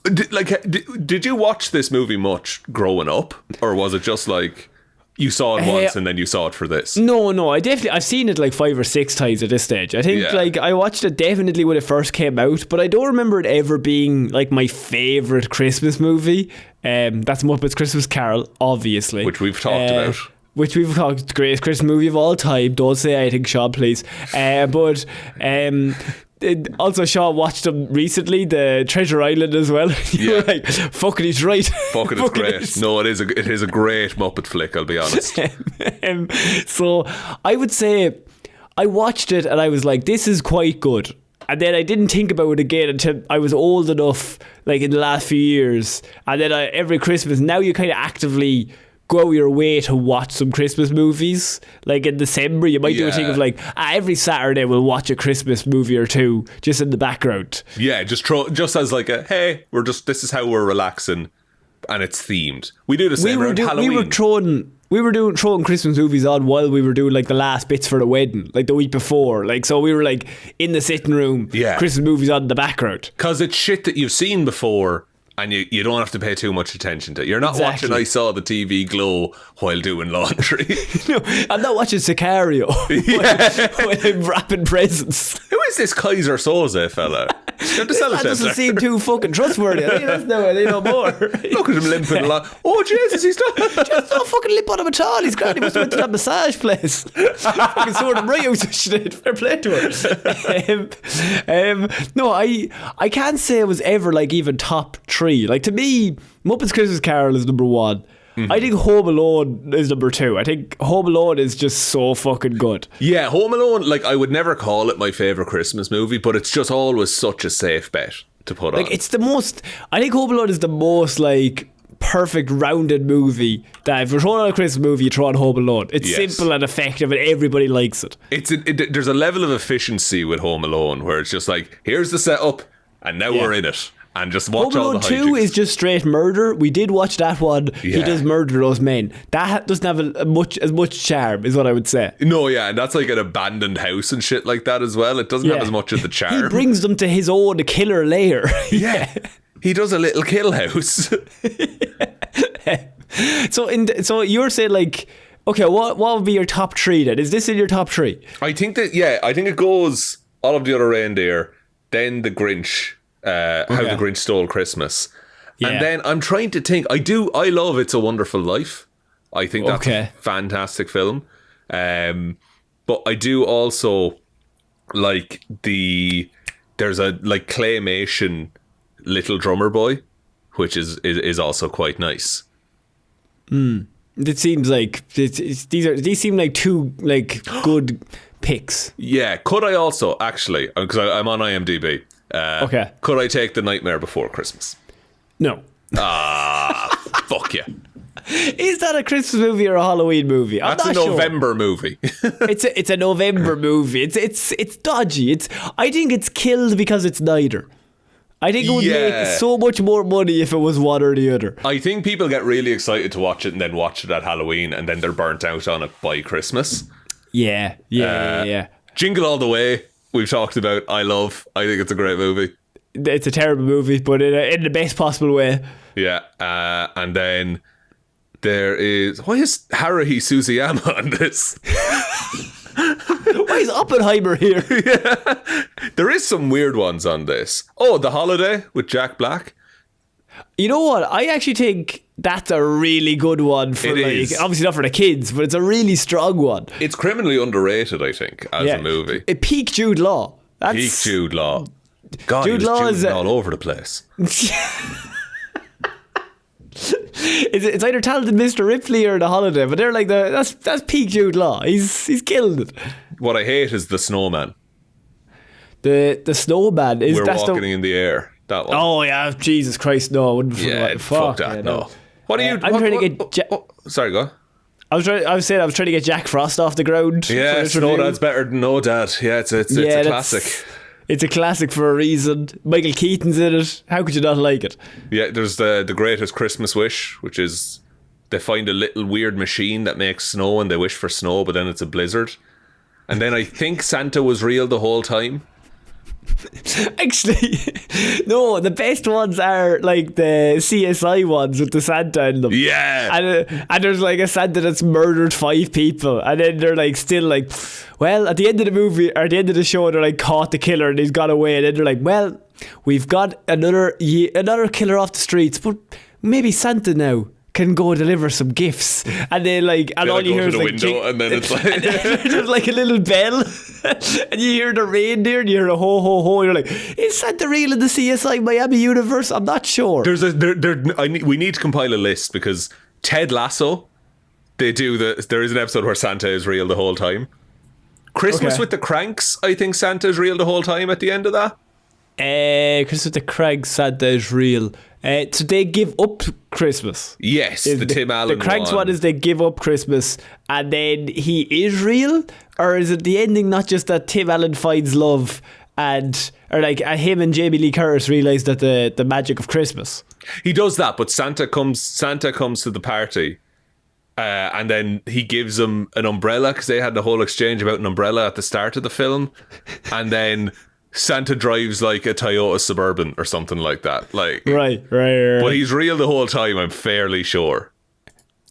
Did you watch this movie much growing up, or was it just like you saw it once and then you saw it for this? No, I've seen it like 5 or 6 times at this stage. I think like I watched it definitely when it first came out, but I don't remember it ever being like my favourite Christmas movie. That's Muppets Christmas Carol, obviously, which we've talked about. Which we've talked, greatest Christmas movie of all time. Don't say anything, Shaun, please. Also, Shaun watched them recently, the Treasure Island as well. You were like, fucking he's right. Fucking it's great. No, it is a great Muppet flick, I'll be honest. So I would say I watched it and I was like, this is quite good. And then I didn't think about it again until I was old enough, like in the last few years. And then every Christmas, now you kind of actively go your way to watch some Christmas movies. Like in December, you might do a thing of like, every Saturday we'll watch a Christmas movie or two just in the background. Yeah, just as like a, hey, this is how we're relaxing, and it's themed. We do the same around Halloween. We were throwing Christmas movies on while we were doing like the last bits for the wedding, like the week before. Like, so we were like in the sitting room, Christmas movies on in the background. Because it's shit that you've seen before, and you don't have to pay too much attention to it. You're not watching I Saw the TV Glow while doing laundry. No, I'm not watching Sicario while I'm wrapping presents. Who is this Kaiser Soze fella? That doesn't seem too fucking trustworthy. I think that's no way they know more. Look at him limping along. Oh Jesus, he's not. Just don't fucking limp on him at all. He's grand. He must have went to that massage place. Fucking sorted him right out. She did. Fair play to her. No, I can't say it was ever like even top 3. Like to me, Muppets Christmas Carol is number 1. Mm-hmm. I think Home Alone is number 2. I think Home Alone is just so fucking good. Yeah, Home Alone, like I would never call it my favourite Christmas movie, but it's just always such a safe bet to put on. Like it's the most, I think Home Alone is the most like perfect rounded movie that if you're throwing on a Christmas movie, you throw on Home Alone. It's simple and effective and everybody likes it. There's a level of efficiency with Home Alone where it's just like, here's the setup and now we're in it. and just watch Home all Alone the 2 hijinks. is just straight murder. We did watch that one. He Yeah. does murder those men. That doesn't have as much charm, is what I would say. No, yeah, and that's like an abandoned house and shit like that as well. It doesn't have as much of the charm. He brings them to his own killer lair. Yeah. He does a little kill house. So you're saying like, okay, what would be your top 3 then? Is this in your top 3? I think it goes All of the Other Reindeer, then The Grinch, How the Grinch Stole Christmas. Yeah. And then I'm trying to think, I love It's a Wonderful Life. I think that's a fantastic film. But I do also like there's a like claymation Little Drummer Boy, which is also quite nice. It seems like these seem like 2 like good picks. Yeah, could I also actually, because I'm on IMDb, Okay. could I take The Nightmare Before Christmas? No. Fuck yeah. Is that a Christmas movie or a Halloween movie? I'm That's a not sure. November movie. It's a November movie. It's dodgy. I think it's killed because it's neither. I think it would make so much more money if it was one or the other. I think people get really excited to watch it and then watch it at Halloween and then they're burnt out on it by Christmas. Yeah. Jingle All the Way, we've talked about. I think it's a great movie. It's a terrible movie, but in the best possible way. Yeah. And then there is... Why is Haruhi Suzuyama on this? Why is Oppenheimer here? There is some weird ones on this. Oh, The Holiday with Jack Black. You know what? I actually think that's a really good one for obviously not for the kids, but it's a really strong one. It's criminally underrated, I think, as a movie. It peak Jude Law. Peak Jude Law. God, Jude he was Law Juding is all over the place. It's either Talented Mr. Ripley or The Holiday, but they're like that's peak Jude Law. He's killed it. What I hate is The Snowman. The Snowman is We're Walking in the Air. That one. Oh yeah, Jesus Christ, no! Fuck that. No. What are you? I'm trying to get. Sorry, go. I was trying to get Jack Frost off the ground. Yeah, No Dad's better than No Dad. Yeah, it's a classic. It's a classic for a reason. Michael Keaton's in it. How could you not like it? Yeah, there's the Greatest Christmas Wish, which is they find a little weird machine that makes snow and they wish for snow, but then it's a blizzard. And then I think Santa was real the whole time. Actually, no, the best ones are like the CSI ones with the Santa in them. Yeah. And there's like a Santa that's murdered 5 people, and then they're like still like, well, at the end of the movie or at the end of the show, they're like caught the killer and he's got away, and then they're like, well, we've got another killer off the streets, but maybe Santa now can go deliver some gifts. And then like, and all you hear is like window, and then it's like and then there's like a little bell and you hear the reindeer and you hear a ho ho ho, and you're like, is Santa real in the CSI Miami universe? I'm not sure. We need to compile a list, because Ted Lasso, there is an episode where Santa is real the whole time. Christmas with the Cranks, I think Santa is real the whole time at the end of that. Christmas with the Cranks, Santa is real. So they give up Christmas. Yes, the Tim Allen The Cranks one is they give up Christmas and then he is real? Or is it the ending not just that Tim Allen finds love or like him and Jamie Lee Curtis realise that the magic of Christmas? He does that, but Santa comes to the party and then he gives him an umbrella, because they had the whole exchange about an umbrella at the start of the film, and then Santa drives like a Toyota Suburban or something like that. Like, right. But he's real the whole time, I'm fairly sure.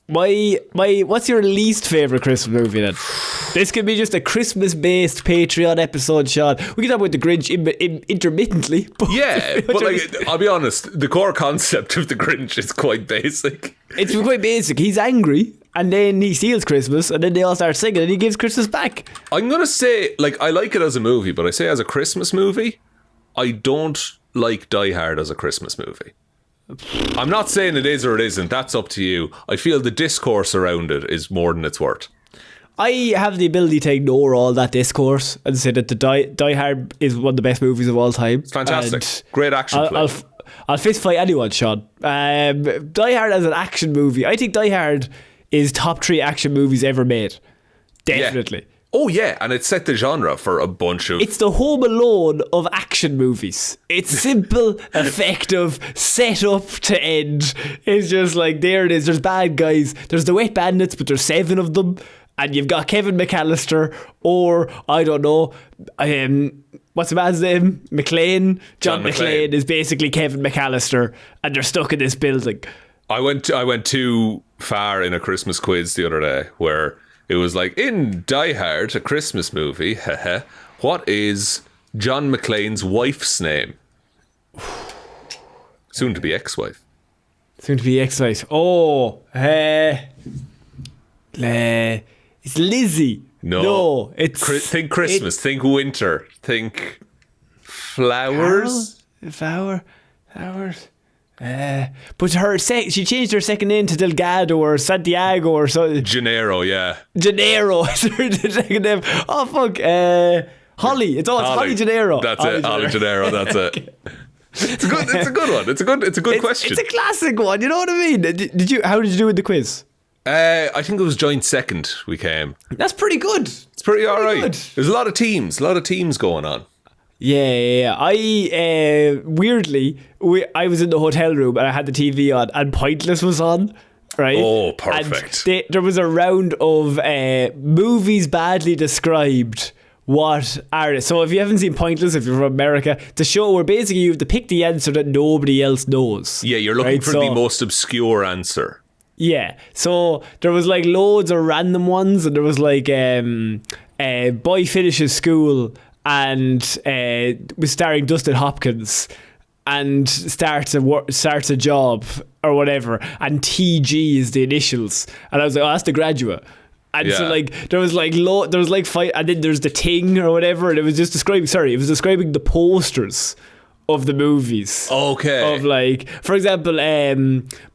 What's your least favourite Christmas movie then? This could be just a Christmas-based Patreon episode, Shaun. We can talk about the Grinch intermittently. But But like, I'll be honest, the core concept of the Grinch is quite basic. It's quite basic. He's angry, and then he steals Christmas, and then they all start singing, and he gives Christmas back. I'm going to say, like, I like it as a movie, but I say as a Christmas movie, I don't like Die Hard as a Christmas movie. I'm not saying it is or it isn't. That's up to you. I feel the discourse around it is more than it's worth. I have the ability to ignore all that discourse and say that the Die Hard is one of the best movies of all time. It's fantastic. Great action film. I'll fist fight anyone, Shaun. Die Hard as an action movie, I think Die Hard is top 3 action movies ever made. Definitely. Oh yeah, and it set the genre for a bunch of... It's the Home Alone of action movies. It's simple, effective, set up to end. It's just like, there it is. There's bad guys. There's the Wet Bandits, but there's 7 of them. And you've got Kevin McAllister, or, I don't know, what's the man's name? McLean. John McLean is basically Kevin McAllister, and they're stuck in this building. I went too far in a Christmas quiz the other day, where it was like, in Die Hard, a Christmas movie, what is John McClane's wife's name? Soon to be ex-wife. Soon to be ex-wife. Oh, it's Lizzie. No, it's... think Christmas, think winter, think flowers. Flowers. But she changed her second name to Delgado or Santiago or something. Gennaro, yeah. Gennaro is her second name. Oh fuck, Holly. It's Holly Gennaro. That's it. Holly Gennaro. That's it. It's good. It's a good one. It's a good question. It's a classic one. You know what I mean? How did you do with the quiz? I think it was joint second. We came. That's pretty good. It's pretty all right. Good. There's a lot of teams going on. Yeah. I weirdly, I was in the hotel room and I had the TV on, and Pointless was on. Right. Oh, perfect. And there was a round of movies badly described. What are they? So if you haven't seen Pointless, if you're from America, the show where basically you have to pick the answer that nobody else knows. Yeah, you're looking for the most obscure answer. Yeah, so there was like loads of random ones, and there was like boy finishes school and was starring Dustin Hopkins and starts a job or whatever, and TG is the initials, and I was like, oh, that's The Graduate. And so like there was like five, and then there's The Thing or whatever, and it was just describing the posters of the movies. Okay. Of like, for example,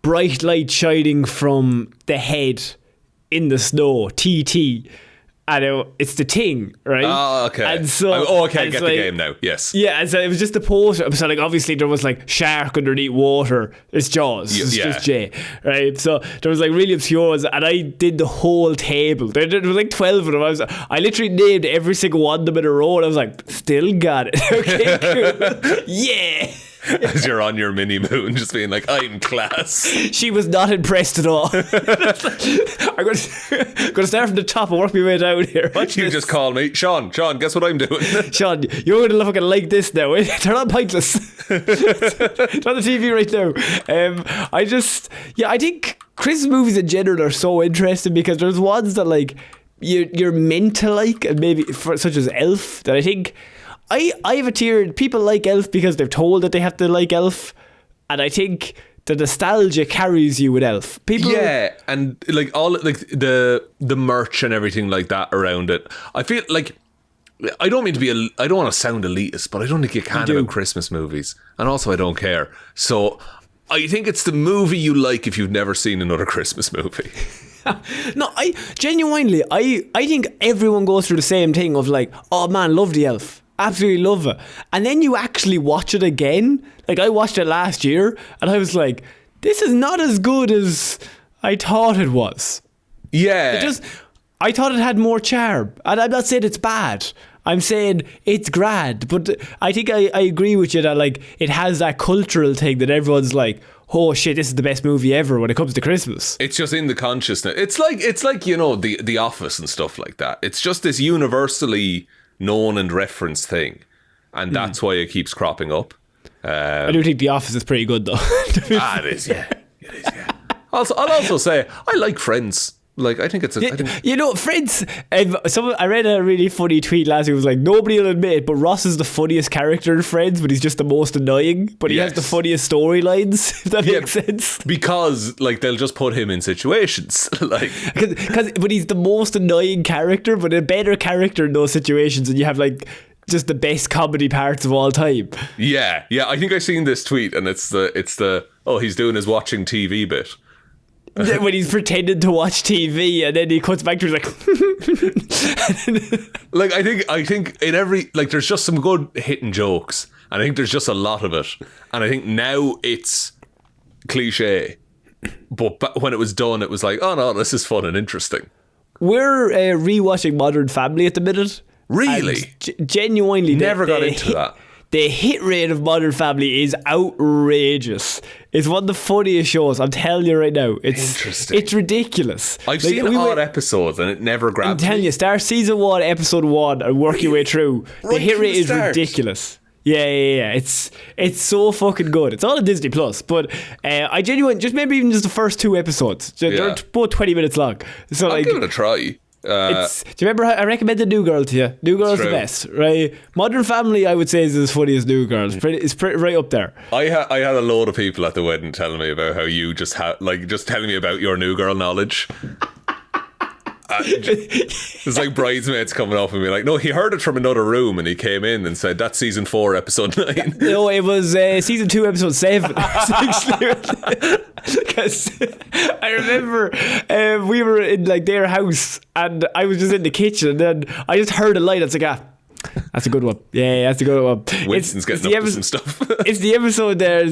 bright light shining from the head in the snow, TT. And it's The Thing, right? Oh, okay. And so, I get the game now. Yes. Yeah, and so it was just the poster. So like, obviously there was like shark underneath water. It's Jaws. It's just J, right? So there was like really obscure ones, and I did the whole table. There was like 12 of them. I literally named every single one of them in a row, and I was like, still got it. Okay, cool. Yeah. As you're on your mini moon, just being like, I'm class. She was not impressed at all. I'm going to start from the top and work my way down here. You just call me Shaun, guess what I'm doing? Shaun, you're going to look like this now. They're not Pointless. It's on the TV right now. I think Christmas movies in general are so interesting, because there's ones that like you're meant to like, and maybe such as Elf, that I think I have a tier. People like Elf because they're told that they have to like Elf, and I think the nostalgia carries you with Elf. And like all like the merch and everything like that around it. I feel like, I don't want to sound elitist, but I don't think you can about Christmas movies, and also I don't care. So I think it's the movie you like if you've never seen another Christmas movie. No, I genuinely think everyone goes through the same thing of like, oh man, love the Elf. Absolutely love it. And then you actually watch it again. Like, I watched it last year and I was like, this is not as good as I thought it was. Yeah. I thought it had more charm. And I'm not saying it's bad. I'm saying it's grand. But I think I agree with you that like it has that cultural thing that everyone's like, oh shit, this is the best movie ever when it comes to Christmas. It's just in the consciousness. It's like you know, the Office and stuff like that. It's just this universally known and referenced thing, and that's why it keeps cropping up. I do think The Office is pretty good though. It is, yeah. Also, I'll also say I like Friends. Like, I think it's you know, Friends. I read a really funny tweet last week. It was like, nobody will admit it, but Ross is the funniest character in Friends, but he's just the most annoying. But he has the funniest storylines, if that makes sense. Because like they'll just put him in situations, like but he's the most annoying character, but a better character in those situations, and you have like just the best comedy parts of all time. Yeah. I think I seen this tweet, and it's the he's doing his watching TV bit. When he's pretending to watch TV, and then he cuts back to he's like like I think in every, like, there's just some good hitting jokes, and I think there's just a lot of it, and I think now it's cliche, but when it was done it was like, oh no, this is fun and interesting. We're rewatching Modern Family at the minute. Really? Genuinely. Never got into that. The hit rate of Modern Family is outrageous. It's one of the funniest shows. I'm telling you right now. Interesting. It's ridiculous. I've seen odd episodes and it never grabs me. I'm telling you, start season 1, episode 1 and work your way through. The hit rate is ridiculous. Yeah. It's so fucking good. It's all on Disney Plus, but I genuinely just maybe even just the first 2 episodes. They're both 20 minutes long. So I'll give it a try. Do you remember I recommended New Girl to you? New Girl's the best, right? Modern Family, I would say, is as funny as New Girl. It's pretty right up there. I had a load of people at the wedding telling me about how you just telling me about your New Girl knowledge. It's like bridesmaids coming up and be like, no, he heard it from another room and he came in and said that's season 4 episode 9. No, it was season 2 episode 7. Because I remember we were in like their house and I was just in the kitchen and then I just heard a light. It's like, that's a good one. Yeah, that's a good one. Winston's getting up to some stuff. It's the episode there.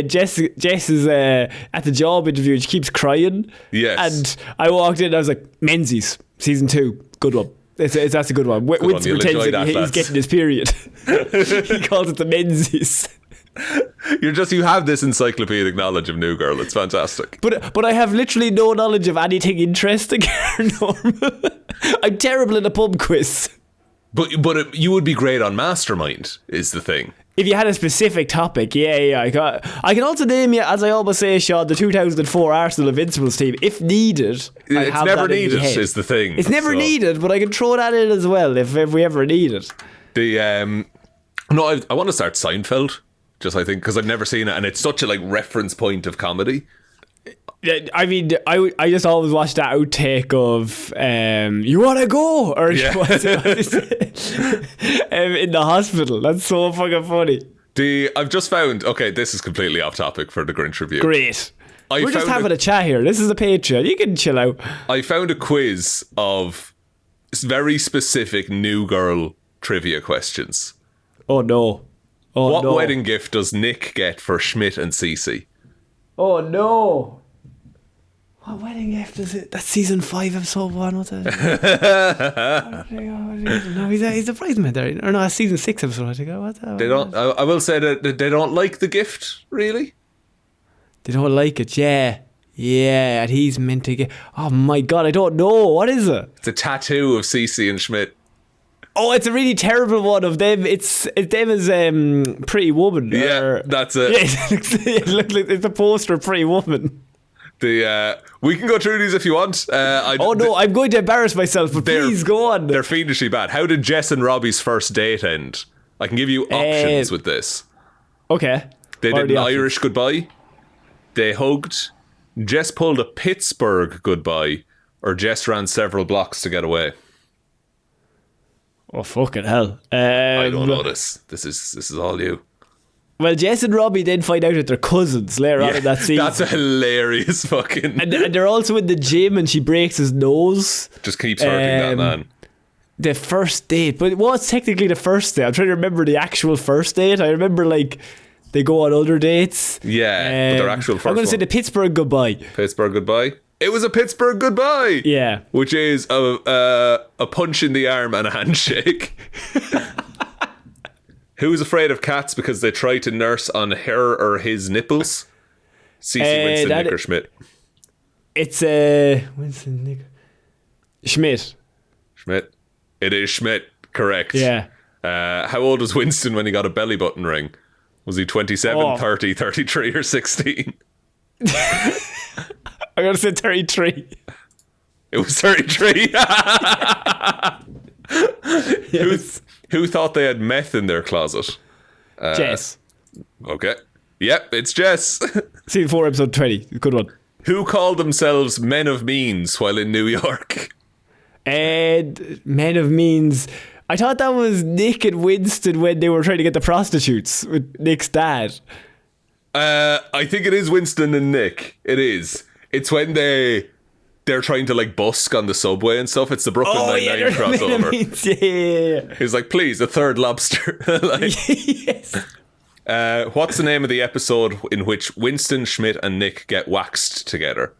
Jess is at the job interview and she keeps crying. Yes. And I walked in and I was like, Menzies, season 2, good one. That's a good one. Winston pretends that he's getting his period. He calls it the Menzies. You have this encyclopedic knowledge of New Girl. It's fantastic. But I have literally no knowledge of anything interesting or normal. I'm terrible at a pub quiz. But you would be great on Mastermind, is the thing. If you had a specific topic, yeah. I can also name you, as I always say, Shaun, the 2004 Arsenal Invincibles team, if needed. It's never needed, is the thing. It's never needed, but I can throw that in as well if we ever need it. I want to start Seinfeld, just I think, because I've never seen it, and it's such a reference point of comedy. I mean, I just always watch that outtake of you want to go? Or in the hospital. That's so fucking funny. I've just found, okay, this is completely off topic for the Grinch review. Great. We're just having a chat here. This is a Patreon. You can chill out. I found a quiz of very specific New Girl trivia questions. Oh no. What wedding gift does Nick get for Schmidt and Cece? Oh no. What wedding gift is it? That's season 5 episode 1. What's that? No, he's a bridesmaid there. Or no, that's season 6 episode. I think. What's that? They don't. I will say that they don't like the gift, really. They don't like it. Yeah, and he's meant to get. Oh my god, I don't know. What is it? It's a tattoo of Cece and Schmidt. Oh, it's a really terrible one of them. It's them as Pretty Woman. Yeah, that's it. Yeah, it's a poster of Pretty Woman. We can go through these if you want. I'm going to embarrass myself, but please go on. They're fiendishly bad. How did Jess and Robbie's first date end? I can give you options with this. Okay. They did an Irish goodbye. They hugged. Jess pulled a Pittsburgh goodbye, or Jess ran several blocks to get away. Oh fucking hell! I don't know this. This is all you. Well, Jess and Robbie then find out that they're cousins later on in that season. That's a hilarious fucking. And they're also in the gym, and she breaks his nose. Just keeps hurting that man. The first date, but what's technically the first date? I'm trying to remember the actual first date. I remember they go on other dates. Yeah, but their actual first. I'm going to say the Pittsburgh goodbye. Pittsburgh goodbye. It was a Pittsburgh goodbye. Yeah, which is a punch in the arm and a handshake. Who is afraid of cats because they try to nurse on her or his nipples? Cece, Winston, Nick, or Schmidt? It's Winston, Nick, Schmidt. Schmidt. It is Schmidt. Correct. Yeah. How old was Winston when he got a belly button ring? Was he 27, 30, 33, or 16? I'm going to say 33. It was 33. Yes. Who thought they had meth in their closet? Jess. Okay. Yep, it's Jess. Season 4, episode 20. Good one. Who called themselves Men of Means while in New York? Men of Means. I thought that was Nick and Winston when they were trying to get the prostitutes with Nick's dad. I think it is Winston and Nick. It is. It's when they're trying to busk on the subway and stuff. It's the Brooklyn Nine-Nine crossover. Yeah. He's like, please, a third lobster. Yes. What's the name of the episode in which Winston, Schmidt, and Nick get waxed together?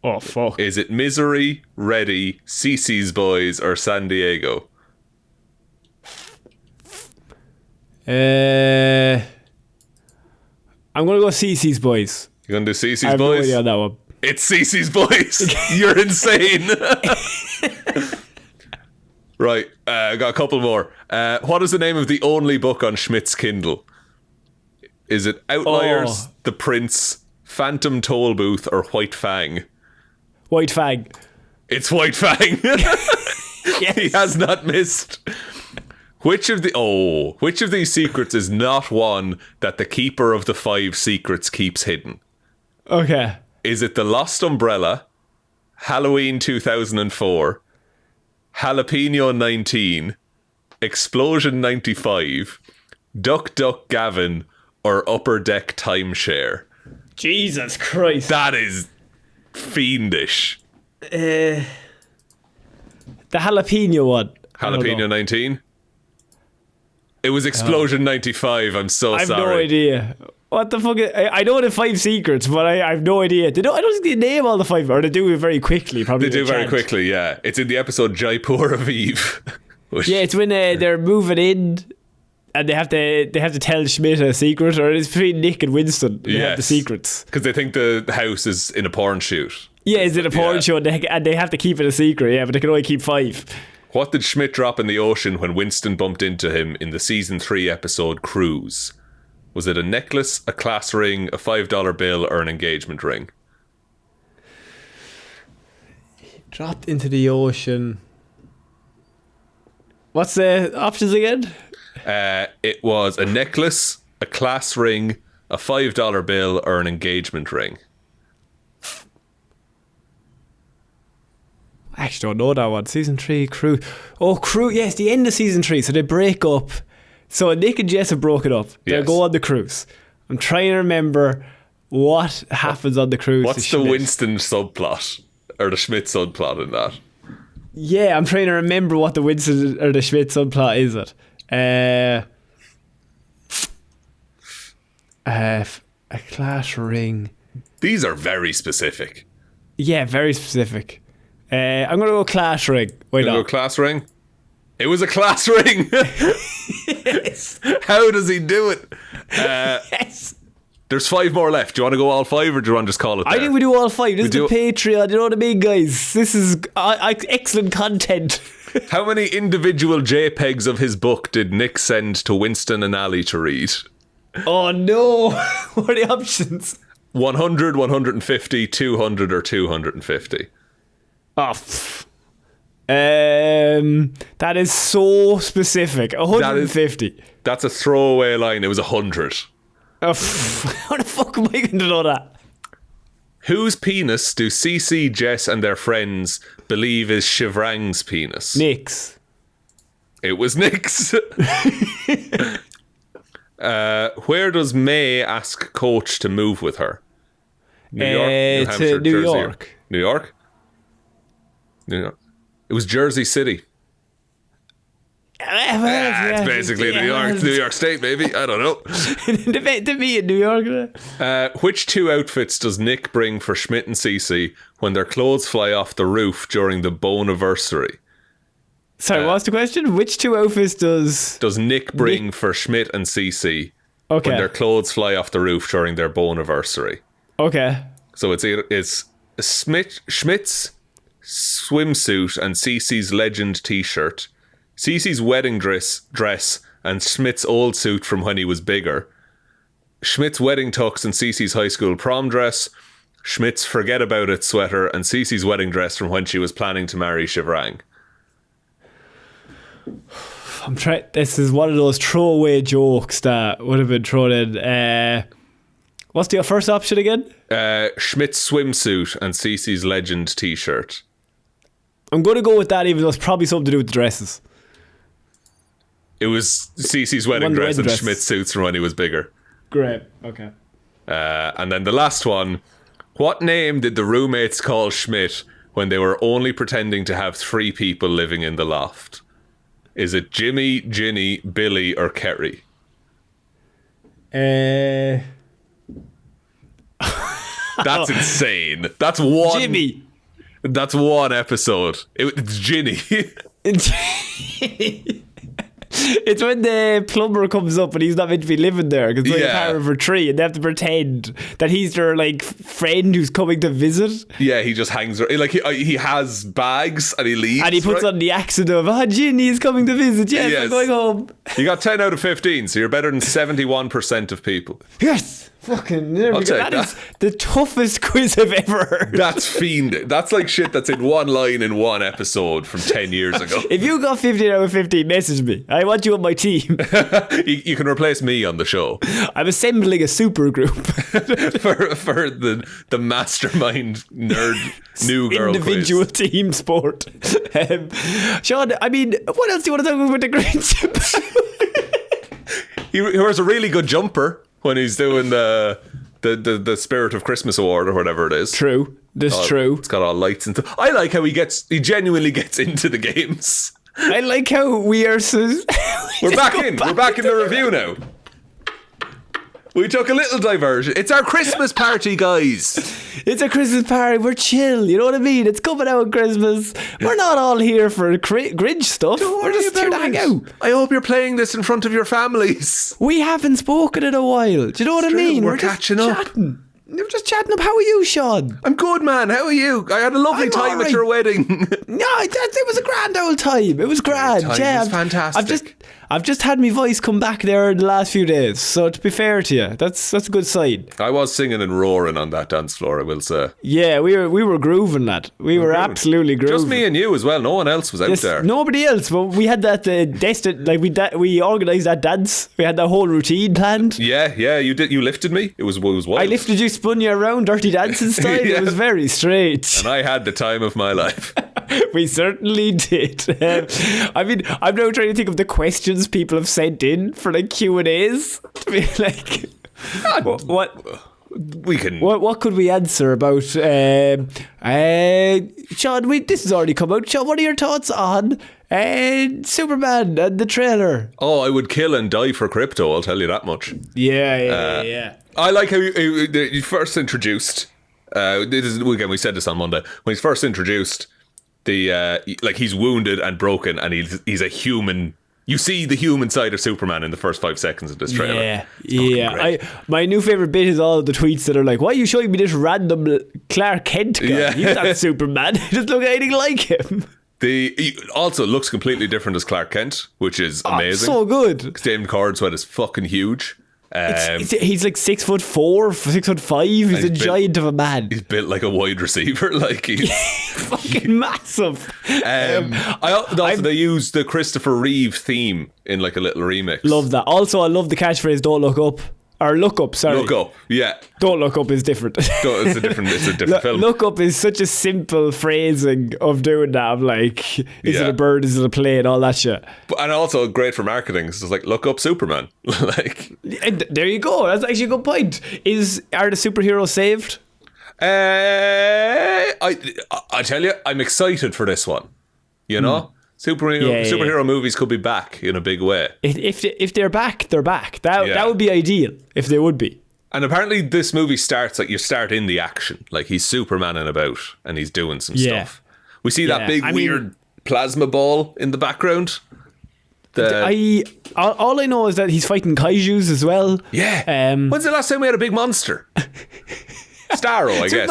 Oh, fuck. Is it Misery, Ready, CC's Boys, or San Diego? I'm going to go CC's Boys. You gonna do CC's I have Boys? no idea on that one. It's CC's Boys. You're insane. Right, I got a couple more. What is the name of the only book on Schmidt's Kindle? Is it Outliers, The Prince, Phantom Toll Booth, or White Fang? White Fang. It's White Fang. Yes. He has not missed. Which of these secrets is not one that the keeper of the 5 secrets keeps hidden? Okay. Is it The Lost Umbrella, Halloween 2004, Jalapeno 19, Explosion 95, Duck Duck Gavin, or Upper Deck Timeshare? Jesus Christ. That is fiendish. The jalapeno one. Jalapeno 19? It was Explosion 95. I'm so I have sorry. no idea. What the fuck? I know the 5 secrets, but I have no idea. I don't think they name all the 5, or they do it very quickly. Probably They do very chant. quickly, yeah. It's in the episode Jaipur Aviv. Yeah, it's when they're moving in, and they have to tell Schmidt a secret, or it's between Nick and Winston. They have the secrets Because they think the house is in a porn shoot. Yeah, is it a porn show? And they have to keep it a secret. Yeah, but they can only keep 5. What did Schmidt drop in the ocean when Winston bumped into him in the season 3 episode Cruise? Was it a necklace, a class ring, a $5 bill, or an engagement ring? Dropped into the ocean. What's the options again? It was a necklace, a class ring, a $5 bill, or an engagement ring. I actually don't know that one. Season 3, Crew. Oh, Crew. Yes, the end of season 3. So they break up. So Nick and Jess have broken up. They'll Yes. go on the cruise. I'm trying to remember what happens on the cruise. What's the Winston subplot? Or the Schmidt subplot in that? Yeah, I'm trying to remember what the Winston or the Schmidt subplot is. A class ring. These are very specific. Yeah, very specific. I'm going to go class ring. Why You not? go class ring? It was a class ring. Yes. How does he do it? Yes. There's 5 more left. Do you want to go all 5 or do you want to just call it there? I think we do all 5. This is the do- Patreon. You know what I mean, guys? This is excellent content. How many individual JPEGs of his book did Nick send to Winston and Ali to read? Oh no. What are the options? 100, 150, 200, or 250? Oh, that is so specific. 150. That's a throwaway line. It was 100. Oh, how the fuck am I going to know that? Whose penis do CC, Jess, and their friends believe is Shivrang's penis? Nick's. It was Nick's. Where does May ask Coach to move with her? New York, New to Hampshire, New Jersey, or- York. New York? New York. It was Jersey City. It's basically New York State, maybe. I don't know. To me in New York. Which 2 outfits does Nick bring for Schmidt and Cece when their clothes fly off the roof during the Bone-anniversary? Sorry, what's the question? Which 2 outfits does Nick bring for Schmidt and Cece Okay. when their clothes fly off the roof during their Bone-anniversary? Okay. So it's Schmidt's swimsuit and Cece's legend t-shirt, Cece's wedding dress and Schmidt's old suit from when he was bigger, Schmidt's wedding tux and Cece's high school prom dress, Schmidt's forget about it sweater and Cece's wedding dress from when she was planning to marry Shivrang. I'm trying. This is one of those throwaway jokes that would have been thrown in. What's the first option again? Schmidt's swimsuit and Cece's legend t-shirt. I'm going to go with that, even though it's probably something to do with the dresses. It was Cece's wedding dress and Schmidt's suits from when he was bigger. Great. Okay. And then the last one. What name did the roommates call Schmidt when they were only pretending to have 3 people living in the loft? Is it Jimmy, Ginny, Billy, or Kerry? That's insane. That's one. Jimmy. That's one episode. It's Ginny. It's when the plumber comes up and he's not meant to be living there because they're parent for 3 and they have to pretend that he's their like friend who's coming to visit. Yeah, he just hangs around. Like he has bags and he leaves. And he puts on the accent of, Ginny is coming to visit. Yes, I'm going home. You got 10 out of 15, so you're better than 71% of people. Yes. Fucking there we go. That is the toughest quiz I've ever heard. That's fiend. That's like shit that's in one line in one episode from 10 years ago. If you got 15 out of 15, message me. I want you on my team. You can replace me on the show. I'm assembling a super group for the mastermind nerd new girl individual quiz. Team sport. Shaun, I mean, what else do you want to talk about the Grinch? He wears a really good jumper when he's doing the Spirit of Christmas Award or whatever it is. True. This true. It's got all lights and stuff. I like how he genuinely gets into the games. I like how we are We're back in the review now. We took a little diversion. It's our Christmas party, guys. It's a Christmas party. We're chill. You know what I mean? It's coming out at Christmas. We're not all here for Grinch stuff. We're just there to hang out. I hope you're playing this in front of your families. We haven't spoken in a while. Do you know what I mean? We're catching up. Chatting. We're just chatting up. How are you, Shaun? I'm good, man. How are you? I had a lovely time at your wedding. No, it was a grand old time. It was grand. It was fantastic. I've just had my voice come back there in the last few days. So to be fair to you, that's a good sign. I was singing and roaring on that dance floor, I will say. Yeah, we were grooving that. We were absolutely grooving. Just me and you as well. No one else was out there. Nobody else. But we had that we organised that dance. We had that whole routine planned. Yeah, you did. You lifted me. It was wild. I lifted you, spun you around, dirty dancing style. Yeah. It was very strange. And I had the time of my life. We certainly did. I mean, I'm now trying to think of the questions people have sent in for like Q&As to be like, what could we answer about? Shaun, this has already come out. Shaun, what are your thoughts on Superman and the trailer? Oh, I would kill and die for crypto. I'll tell you that much. Yeah. I like how you first introduced. We said this on Monday when he's first introduced. He's wounded and broken, and he's a human. You see the human side of Superman in the first 5 seconds of this trailer. Yeah. My new favourite bit is all the tweets that are like, why are you showing me this random Clarke Kent guy? Yeah. He's not Superman. He doesn't look anything like him. He also looks completely different as Clarke Kent, which is amazing. So good. David Cornsweat is fucking huge. He's like 6'4", 6'5". He's a giant of a man. He's built like a wide receiver. Like he's fucking massive. They use the Christopher Reeve theme in like a little remix. Love that. Also, I love the catchphrase "Don't look up." Or look up, sorry. Look up, yeah. Don't look up is different. It's a different film. Look up is such a simple phrasing of doing that. Of like, is it a bird? Is it a plane? All that shit. And also great for marketing. It's just like, look up Superman. And there you go. That's actually a good point. Are the superheroes saved? I tell you, I'm excited for this one. You know? Superhero movies could be back in a big way. If they're back, they're back. That would be ideal if they would be. And apparently this movie starts like you start in the action. Like he's Supermaning about and he's doing some stuff. We see that big weird plasma ball in the background. All I know is that he's fighting kaijus as well. Yeah. When's the last time we had a big monster? Starro, I guess.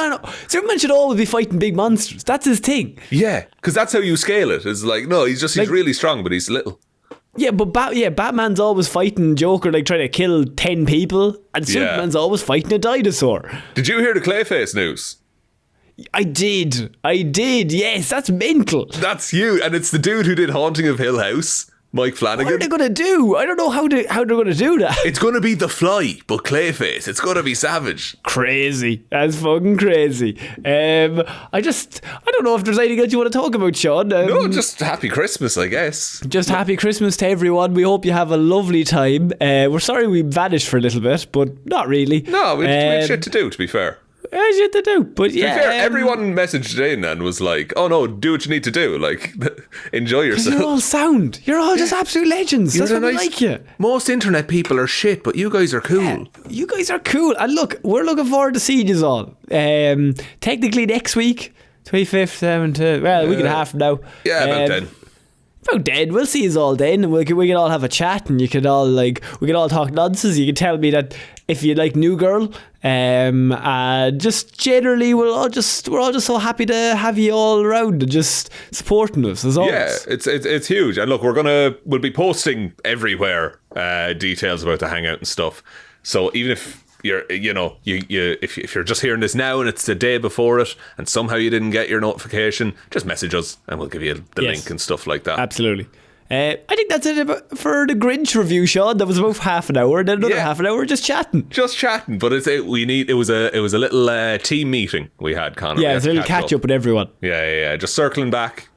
Superman should always be fighting big monsters. That's his thing. Yeah, because that's how you scale it. It's like, no, he's really strong, but he's little. Yeah, but Batman's always fighting Joker, like trying to kill 10 people, and Superman's always fighting a dinosaur. Did you hear the Clayface news? I did. Yes, that's mental. That's you, and it's the dude who did Haunting of Hill House. Mike Flanagan. What are they going to do? I don't know how they're going to do that. It's going to be The Fly, but Clayface. It's going to be savage. Crazy. That's fucking crazy. I don't know if there's anything else you want to talk about, Shaun. No, just happy Christmas, I guess. Just happy Christmas to everyone. We hope you have a lovely time. We're sorry we vanished for a little bit, but not really. No, we had shit to do, to be fair. shit to do. But yeah, to be fair, everyone messaged in and was like, "Oh no, do what you need to do. Like, enjoy yourself." You're all sound. You're all just absolute legends. That's why we like you. Most internet people are shit, but you guys are cool. Yeah, you guys are cool. And look, we're looking forward to seeing you all. Technically next week, 25th, 7th. Well, a week and a half from now. Yeah, about then. About then, we'll see you all then, and we can all have a chat, and we can all talk nonsense. You can tell me that if you like New Girl, just generally we're all just so happy to have you all around and just supporting us as always. Yeah, it's huge. And look, we'll be posting everywhere details about the hangout and stuff. So even if if you're just hearing this now and it's the day before it and somehow you didn't get your notification, just message us and we'll give you the link and stuff like that. Absolutely. I think that's it for the Grinch review, Shaun. That was about half an hour, and then another half an hour just chatting. But it was a little team meeting we had, Conor. Yeah, it was a little catch up with everyone. Yeah. Just circling back.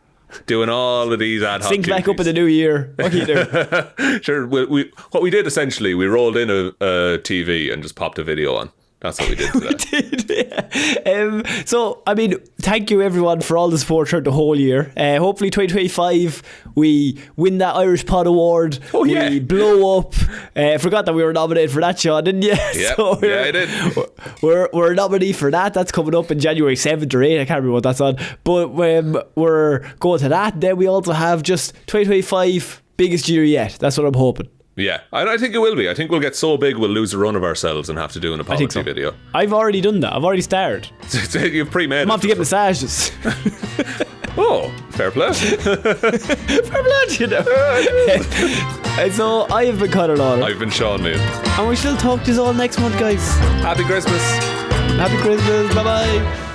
Doing all of these ad hoc sync back up in the new year. What can you do? Sure. What we did essentially, we rolled in a TV and just popped a video on. That's what we did today. We did, yeah. So, I mean, thank you everyone for all the support throughout the whole year. Hopefully 2025 we win that Irish Pod Award. Oh, yeah. We blow up. Forgot that we were nominated for that, Shaun, didn't you? Yep. So I did. We're a nominee for that. That's coming up in January 7th or 8th. I can't remember what that's on. But we're going to that. Then we also have just 2025 biggest year yet. That's what I'm hoping. Yeah, I think it will be. I think we'll get so big we'll lose a run of ourselves and have to do an apology video. I've already done that. I've already started. You've pre-made it. I'm off to get massages. Oh, fair play. Fair play, you know. And so I have been Conor Lawler. I've been Shaun Is. And we shall talk to you all next month, guys. Happy Christmas. Happy Christmas. Bye-bye.